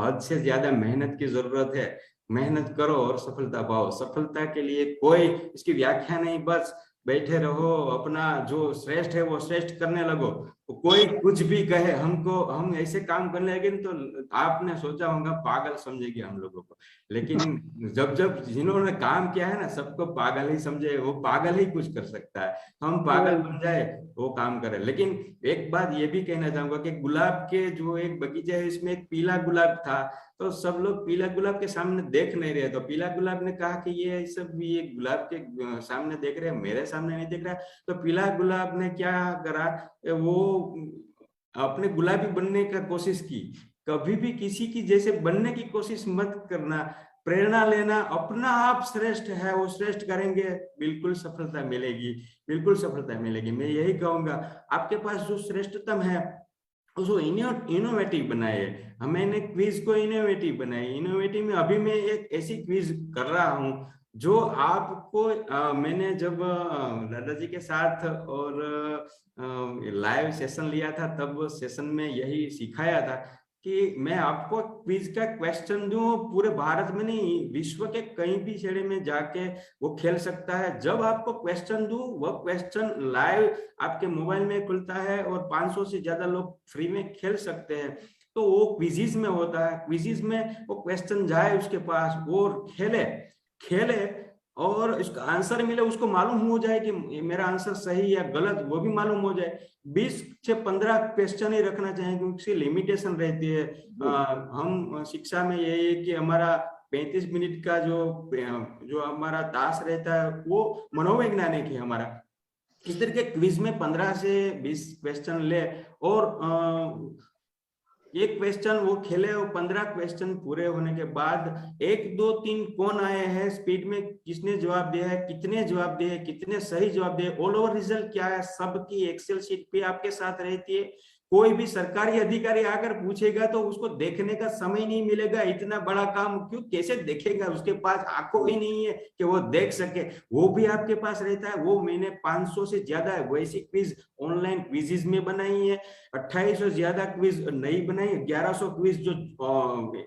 हद से ज्यादा मेहनत की जरूरत है। मेहनत करो और सफलता पाओ। सफलता के लिए कोई इसकी व्याख्या नहीं, बस बैठे रहो, अपना जो श्रेष्ठ है वो श्रेष्ठ करने लगो कोई कुछ भी कहे हमको, हम ऐसे काम करने लगे तो आपने सोचा होगा पागल समझेगी हम लोगों को, लेकिन जब जब जिन्होंने काम किया है ना सबको पागल ही समझे, वो पागल ही कुछ कर सकता है, हम पागल बन जाए वो काम करे। लेकिन एक बात ये भी कहना चाहूंगा कि गुलाब के जो एक बगीचा है इसमें एक पीला गुलाब था, तो सब लोग पीला गुलाब के सामने देख नहीं रहे, तो पीला गुलाब ने कहा कि ये सब ये गुलाब के सामने देख रहे हैं, मेरे सामने नहीं देख रहा। तो पीला गुलाब ने क्या करा, वो अपने गुलाबी बनने का कोशिश की। कभी भी किसी की जैसे बनने की कोशिश मत करना, प्रेरणा लेना, अपना आप श्रेष्ठ है वो श्रेष्ठ करेंगे, बिल्कुल सफलता मिलेगी, बिल्कुल सफलता मिलेगी। मैं यही कहूंगा आपके पास जो श्रेष्ठतम है उसको इनोवेटिव बनाए। मैंने क्विज को इनोवेटिव बनाई, इनोवेटिव में अभी मैं एक ऐसी क्विज कर रहा हूँ जो आपको मैंने जब दादाजी के साथ और लाइव सेशन लिया था तब सेशन में यही सिखाया था कि मैं आपको क्विज का क्वेश्चन दूं, पूरे भारत में नहीं विश्व के कहीं भी छेड़े में जाके वो खेल सकता है। जब आपको क्वेश्चन दूं वो क्वेश्चन लाइव आपके मोबाइल में खुलता है और 500 से ज्यादा लोग फ्री में खेल सकते हैं। तो वो क्विजिज में होता है, क्विजिज में वो क्वेश्चन जाए उसके पास, वो खेले और उसका आंसर मिले, उसको मालूम हो जाए कि मेरा आंसर सही या गलत, वो भी मालूम हो जाए। 20 से 15 क्वेश्चन ही रखना चाहिए क्योंकि उसकी लिमिटेशन रहती है। हम शिक्षा में यही है कि हमारा 35 मिनट का जो हमारा तास रहता है वो मनोवैज्ञानिक है हमारा। इस तरह के क्विज में 15 से 20 क्वेश्चन ले और एक क्वेश्चन वो खेले और 15 क्वेश्चन पूरे होने के बाद 1 2 3 कौन आए हैं स्पीड में, किसने जवाब दिया है, कितने जवाब दिए, कितने सही जवाब दिए, ऑल ओवर रिजल्ट क्या है, सबकी एक्सेल शीट पे आपके साथ रहती है। कोई भी सरकारी अधिकारी आकर पूछेगा तो उसको देखने का समय नहीं मिलेगा, इतना बड़ा काम क्यों कैसे देखेगा, उसके पास आंखों ही नहीं है कि वो देख सके, वो भी आपके पास रहता है। वो मैंने 500 से ज्यादा वैसी क्विज ऑनलाइन क्विजेज में बनाई है, 2800 से ज्यादा क्विज नई बनाई, 1100 क्विज जो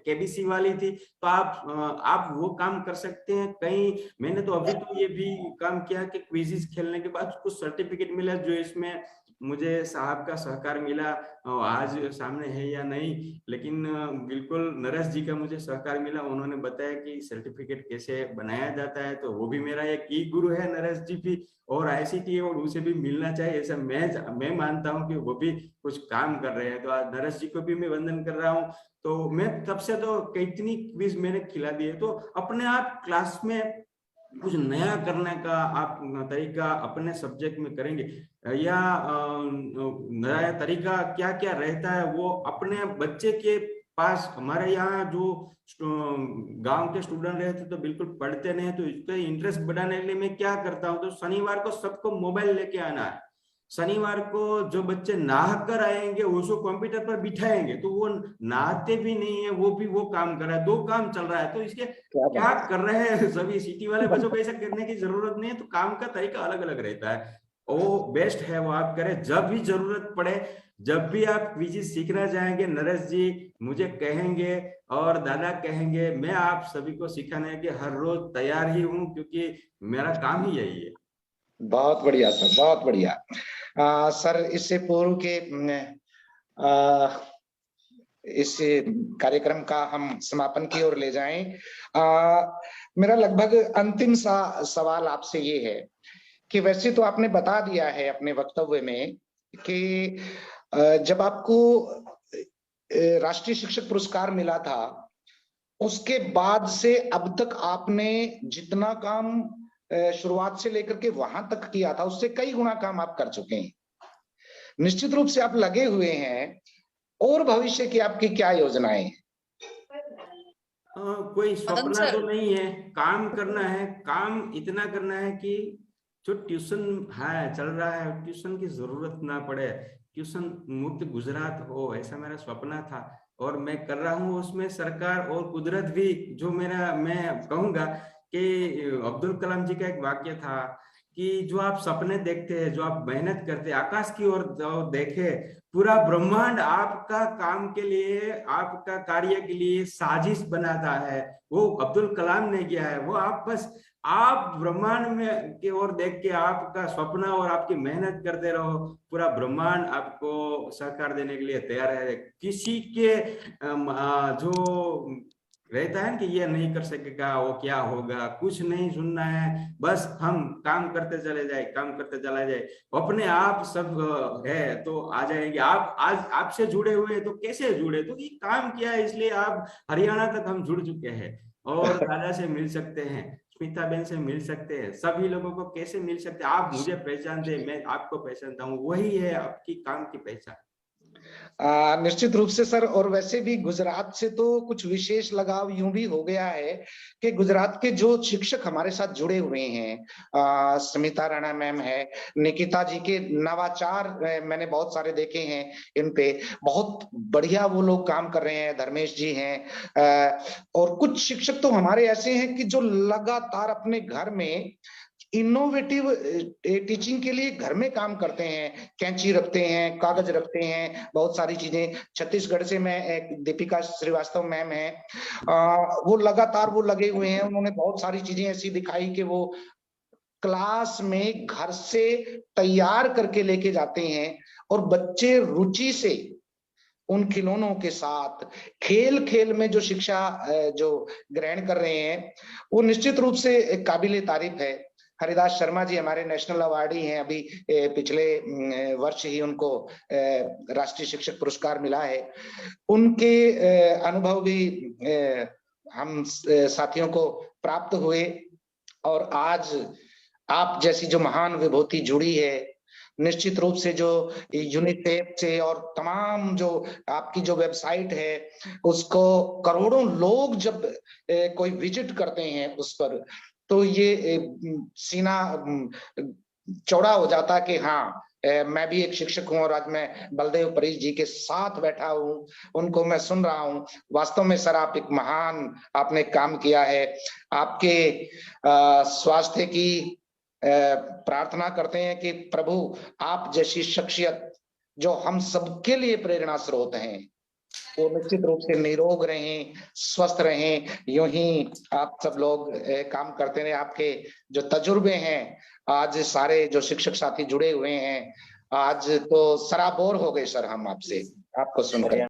केबीसी वाली थी। तो आप वो काम कर सकते हैं। कहीं मैंने तो अभी तो ये भी काम किया कि क्विजेस खेलने के बाद कुछ सर्टिफिकेट मिला, जो इसमें मुझे साहब का सहकार मिला, आज सामने है या नहीं, लेकिन बिल्कुल नरेश जी का मुझे सहकार मिला। उन्होंने बताया कि सर्टिफिकेट कैसे बनाया जाता है, तो वो भी मेरा एक ई गुरु है नरेश जी भी, और ICT और उसे भी मिलना चाहिए, ऐसा मैं मानता हूं कि वो भी कुछ काम कर रहे हैं। तो आज नरेश जी को भी मैं वंदन कर रहा हूँ। तो मैं तब से तो कितनी क्विज मैंने खिला दी है। तो अपने आप क्लास में कुछ नया करने का आप तरीका अपने सब्जेक्ट में करेंगे या नया तरीका क्या क्या रहता है वो अपने बच्चे के पास। हमारे यहाँ जो गांव के स्टूडेंट रहते तो बिल्कुल पढ़ते नहीं, तो इसका इंटरेस्ट बढ़ाने के लिए मैं क्या करता हूँ, तो शनिवार को सबको मोबाइल लेके आना है। शनिवार को जो बच्चे नहा कर आएंगे उसको कंप्यूटर पर बिठाएंगे, तो वो नहाते भी नहीं है, वो काम कर रहा है, 2 काम चल रहा है। तो इसके क्या कर रहे हैं सभी सिटी वाले बच्चों को, ऐसा करने की जरूरत नहीं है। तो काम का तरीका अलग अलग रहता है, वो बेस्ट है वो आप करें। जब भी जरूरत पड़े, जब भी आप क्विज़ सीखना चाहेंगे, नरेश जी मुझे कहेंगे और दादा कहेंगे, मैं आप सभी को सिखाने के हर रोज तैयार ही हूँ, क्योंकि मेरा काम ही यही है। बहुत बढ़िया सर, बहुत बढ़िया। सर इससे पूर्व के इस कार्यक्रम का हम समापन की ओर ले जाएं। मेरा लगभग अंतिम सा सवाल आपसे ये है कि वैसे तो आपने बता दिया है अपने वक्तव्य में कि जब आपको राष्ट्रीय शिक्षक पुरस्कार मिला था उसके बाद से अब तक आपने जितना काम शुरुआत से लेकर के वहां तक किया था उससे कई गुना काम आप कर चुके हैं। निश्चित रूप से आप लगे हुए हैं, और भविष्य की आपकी क्या योजनाएं हैं? कोई सपना तो नहीं है, काम करना है। काम इतना करना है कि जो ट्यूशन है चल रहा है, ट्यूशन की जरूरत ना पड़े, ट्यूशन मुक्त गुजरात हो, ऐसा मेरा सपना था और मैं कर रहा हूँ। उसमें सरकार और कुदरत भी जो मैं कहूंगा कि अब्दुल कलाम जी का एक वाक्य था कि जो आप सपने देखते हैं, जो आप मेहनत करते हैं, आकाश की ओर देखे, पूरा ब्रह्मांड आपका काम के लिए, आपका कार्य के लिए साजिश बनाता है। वो अब्दुल कलाम ने किया है। वो आप बस आप ब्रह्मांड में की ओर देख के आपका स्वप्न और आपकी मेहनत करते रहो, पूरा ब्रह्मांड आपको सहकार देने के लिए तैयार है। किसी के जो रहता है कि ये नहीं कर सकेगा, वो क्या होगा, कुछ नहीं सुनना है, बस हम काम करते चले जाए, काम करते चला जाए, अपने आप सब है तो आ जाएंगे। आप आज आपसे जुड़े हुए तो कैसे जुड़े, तो ये काम किया है इसलिए आप हरियाणा तक हम जुड़ चुके हैं और दादा से मिल सकते हैं, स्मिता बेन से मिल सकते हैं, सभी लोगों को कैसे मिल सकते हैं। आप मुझे पहचानते, मैं आपको पहचानता हूँ, वही है आपकी काम की पहचान। निश्चित रूप से सर, और वैसे भी गुजरात से तो कुछ विशेष लगाव यूं भी हो गया है कि गुजरात के जो शिक्षक हमारे साथ जुड़े हुए हैं, स्मिता राणा मैम है, निकिता जी के नवाचार मैंने बहुत सारे देखे हैं, इन पे बहुत बढ़िया वो लोग काम कर रहे हैं, धर्मेश जी हैं, और कुछ शिक्षक तो हमारे ऐसे हैं कि जो लगातार अपने घर में इनोवेटिव टीचिंग के लिए घर में काम करते हैं, कैंची रखते हैं, कागज रखते हैं, बहुत सारी चीजें। छत्तीसगढ़ से मैं एक दीपिका श्रीवास्तव मैम है, वो लगातार वो लगे हुए हैं, उन्होंने बहुत सारी चीजें ऐसी दिखाई कि वो क्लास में घर से तैयार करके लेके जाते हैं और बच्चे रुचि से उन खिलौनों के साथ खेल खेल में जो शिक्षा जो ग्रहण कर रहे हैं, वो निश्चित रूप से काबिले तारीफ है। हरिदास शर्मा जी हमारे नेशनल अवार्डी हैं, अभी पिछले वर्ष ही उनको राष्ट्रीय शिक्षक पुरस्कार मिला है। उनके अनुभव भी हम साथियों को प्राप्त हुए, और आज आप जैसी जो महान विभूति जुड़ी है, निश्चित रूप से जो यूनिसेफ से और तमाम जो आपकी जो वेबसाइट है, उसको करोड़ों लोग जब कोई विजिट करते हैं उस पर, तो ये सीना चौड़ा हो जाता कि हाँ, मैं भी एक शिक्षक हूं और आज मैं बलदेव परीख जी के साथ बैठा हूं, उनको मैं सुन रहा हूं। वास्तव में सर आप एक महान आपने काम किया है। आपके स्वास्थ्य की प्रार्थना करते हैं कि प्रभु आप जैसी शख्सियत जो हम सबके लिए प्रेरणा स्रोत हैं, वो निश्चित रूप से निरोग रहें, स्वस्थ रहें। यूं ही आप सब लोग काम करते रहे। आपके जो तजुर्बे हैं, आज सारे जो शिक्षक साथी जुड़े हुए हैं, आज तो सराबोर हो गए सर हम आपसे, आपको सुनकर।